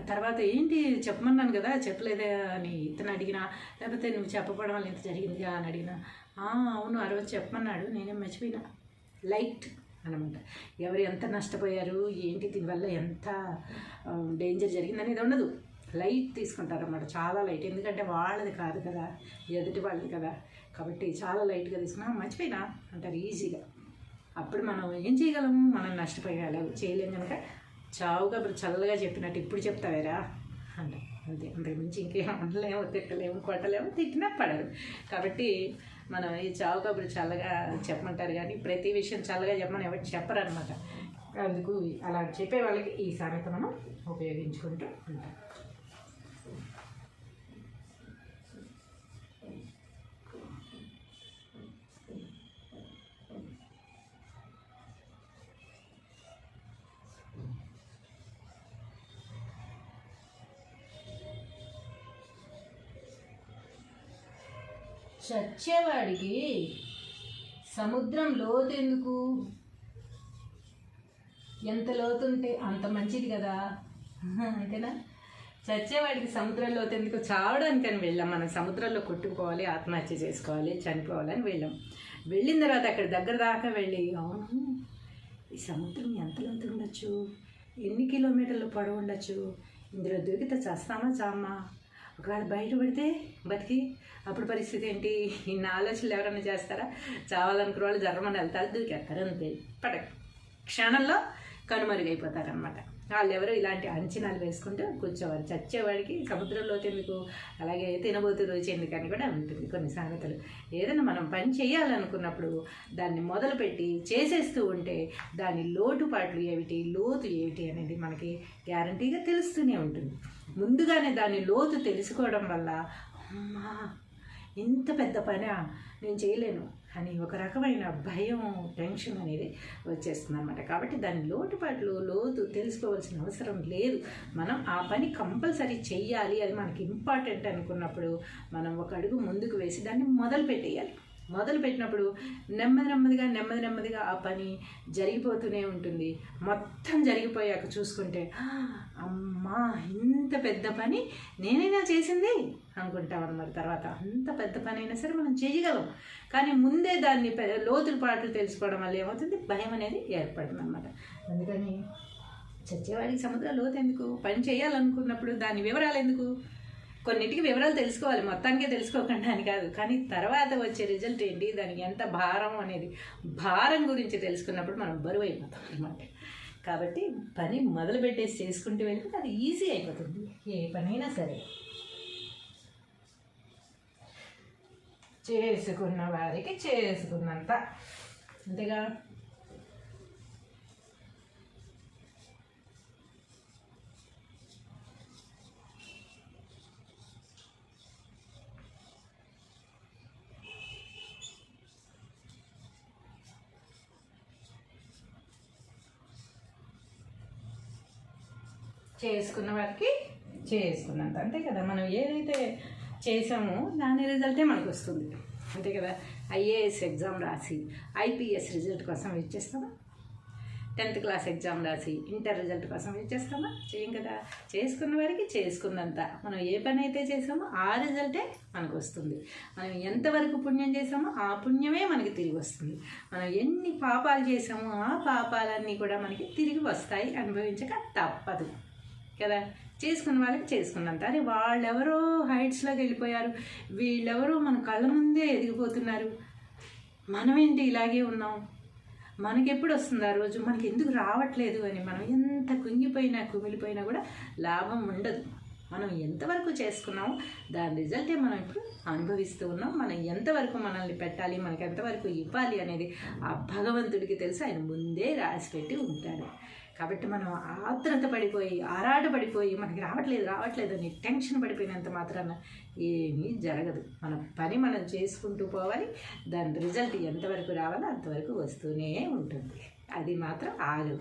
తర్వాత ఏంటి చెప్పమన్నాను కదా చెప్పలేదే అని ఇతను అడిగినా, లేకపోతే నువ్వు చెప్పకపోవడం వల్ల ఇంత జరిగిందిగా అని అడిగినా, అవును ఆ రోజు చెప్పమన్నాడు నేనేం మర్చిపోయినా, లైట్ అనమాట. ఎవరు ఎంత నష్టపోయారు, ఏంటి దీనివల్ల ఎంత డేంజర్ జరిగింది అనేది ఉండదు, లైట్ తీసుకుంటారన్నమాట, చాలా లైట్. ఎందుకంటే వాళ్ళది కాదు కదా, ఎదుటి వాళ్ళది కదా, కాబట్టి చాలా లైట్గా తీసుకున్నా మర్చిపోయినా అంటారు ఈజీగా. అప్పుడు మనం ఏం చేయగలము, మనం నష్టపోయాలి చేయలేము కనుక చావు కబురు చల్లగా చెప్పినట్టు ఇప్పుడు చెప్తావేరా అంట. అంతే, అంతకుమించి ఇంకేం అనలేము, తిట్టలేము, కొట్టలేము, తిట్టినా పడరు. కాబట్టి మనం ఈ చావు కబురు చల్లగా చెప్పమంటారు, కానీ ప్రతి విషయం చల్లగా చెప్పమని ఎవరు చెప్పరు అనమాట. అందుకు అలా చెప్పే వాళ్ళకి ఈ సామెత మనం ఉపయోగించుకుంటూ ఉంటాం. చచ్చేవాడికి సముద్రం లోతెందుకు, ఎంత లోతుంటే అంత మంచిది కదా, అంతేనా? చచ్చేవాడికి సముద్రం లోతెందుకు, చావడానికని వెళ్ళాం మనం, సముద్రంలో కొట్టుకుపోవాలి, ఆత్మహత్య చేసుకోవాలి, చనిపోవాలని వెళ్ళాం. వెళ్ళిన తర్వాత అక్కడ దగ్గర దాకా వెళ్ళి అవును ఈ సముద్రం ఎంత లోతు ఉండొచ్చు, ఎన్ని కిలోమీటర్లు పొడవు ఉండొచ్చు, ఇందులో దూకితే చేస్తామా చామా, ఒకవేళ బయట పడితే బతికి అప్పుడు పరిస్థితి ఏంటి? ఇన్ని ఆలోచనలు ఎవరైనా చేస్తారా? చావాలనుకున్న వాళ్ళు జర్మని వెళ్తారు, దూకేస్తారు, అంతే క్షణంలో కనుమరుగైపోతారనమాట. వాళ్ళు ఎవరో ఇలాంటి అంచనాలు వేసుకుంటూ కూర్చోవాలి. చచ్చేవాడికి సముద్రంలో ఎందుకు, అలాగే తినబోతు రుచి ఎందుకని కూడా ఉంటుంది కొన్ని సామెతలు. ఏదైనా మనం పని చేయాలనుకున్నప్పుడు దాన్ని మొదలుపెట్టి చేసేస్తూ ఉంటే దాని లోటుపాట్లు ఏమిటి, లోతు ఏమిటి అనేది మనకి గ్యారంటీగా తెలుస్తూనే ఉంటుంది. ముందుగానే దాని లోతు తెలుసుకోవడం వల్ల అమ్మా ఇంత పెద్ద పని నేను చేయలేను అని ఒక రకమైన భయం, టెన్షన్ అనేది వచ్చేస్తుంది అనమాట. కాబట్టి దాని లోటుపాట్లు, లోతు తెలుసుకోవాల్సిన అవసరం లేదు. మనం ఆ పని కంపల్సరీ చెయ్యాలి, అది మనకి ఇంపార్టెంట్ అనుకున్నప్పుడు మనం ఒక అడుగు ముందుకు వేసి దాన్ని మొదలు పెట్టేయాలి. మొదలు పెట్టినప్పుడు నెమ్మదిగా ఆ పని జరిగిపోతూనే ఉంటుంది. మొత్తం జరిగిపోయాక చూసుకుంటే అమ్మా ఇంత పెద్ద పని నేనైనా చేసింది అనుకుంటాం అన్నమాట. తర్వాత అంత పెద్ద పని అయినా సరే మనం చేయగలం, కానీ ముందే దాన్ని లోతుల పాటలు తెలుసుకోవడం వల్ల ఏమవుతుంది, భయం అనేది ఏర్పడుతుంది అన్నమాట. అందుకని చచ్చేవాడికి సముద్ర లోతు ఎందుకు, పని చేయాలనుకున్నప్పుడు దాని వివరాలు ఎందుకు, కొన్నిటికి వివరాలు తెలుసుకోవాలి, మొత్తానికే తెలుసుకోకుండా అని కాదు, కానీ తర్వాత వచ్చే రిజల్ట్ ఏంటి, దానికి ఎంత భారం అనేది, భారం గురించి తెలుసుకున్నప్పుడు మనం బరువు అయిపోతాం అన్నమాట. కాబట్టి పని మొదలు పెట్టేసి చేసుకుంటూ వెళ్తే అది ఈజీ అయిపోతుంది, ఏ పనైనా సరే. చేసుకున్న వారికి చేసుకున్నంత, అంతేగా. చేసుకున్న వారికి చేసుకున్నంత, అంతే కదా. మనం ఏదైతే చేసామో దాని రిజల్టే మనకు వస్తుంది, అంతే కదా. ఐఏఎస్ ఎగ్జామ్ రాసి ఐపీఎస్ రిజల్ట్ కోసం వెయిట్ చేస్తామా? 10th క్లాస్ ఎగ్జామ్ రాసి ఇంటర్ రిజల్ట్ కోసం వెయిట్ చేస్తామా? చేయం కదా. చేసుకున్న వారికి చేసుకున్నంత, మనం ఏ పని అయితే చేసామో ఆ రిజల్టే మనకు వస్తుంది. మనం ఎంతవరకు పుణ్యం చేసామో ఆ పుణ్యమే మనకి తిరిగి వస్తుంది. మనం ఎన్ని పాపాలు చేసామో ఆ పాపాలన్నీ కూడా మనకి తిరిగి వస్తాయి, అనుభవించక తప్పదు కదా. చేసుకున్న వాళ్ళకి చేసుకున్నంత. అరే వాళ్ళెవరో హైట్స్లోకి వెళ్ళిపోయారు, వీళ్ళెవరో మన కళ్ళ ముందే ఎదిగిపోతున్నారు, మనమేంటి ఇలాగే ఉన్నాం, మనకెప్పుడు వస్తుంది ఆ రోజు, మనకి ఎందుకు రావట్లేదు అని మనం ఎంత కుంగిపోయినా కుమిలిపోయినా కూడా లాభం ఉండదు. మనం ఎంతవరకు చేసుకున్నామో దాని రిజల్టే మనం ఇప్పుడు అనుభవిస్తూ ఉన్నాం. మనం ఎంతవరకు మనల్ని పెట్టాలి, మనకి ఎంతవరకు ఇవ్వాలి అనేది ఆ భగవంతుడికి తెలుసు, ఆయన ముందే రాసిపెట్టి ఉంటాడు. కాబట్టి మనం ఆత్రత పడిపోయి, ఆరాటపడిపోయి మనకి రావట్లేదు అని టెన్షన్ పడిపోయినంత మాత్రాన ఏమీ జరగదు. మన పని మనం చేసుకుంటూ పోవాలి, దాని రిజల్ట్ ఎంతవరకు రావాలో అంతవరకు వస్తూనే ఉంటుంది, అది మాత్రం ఆగదు.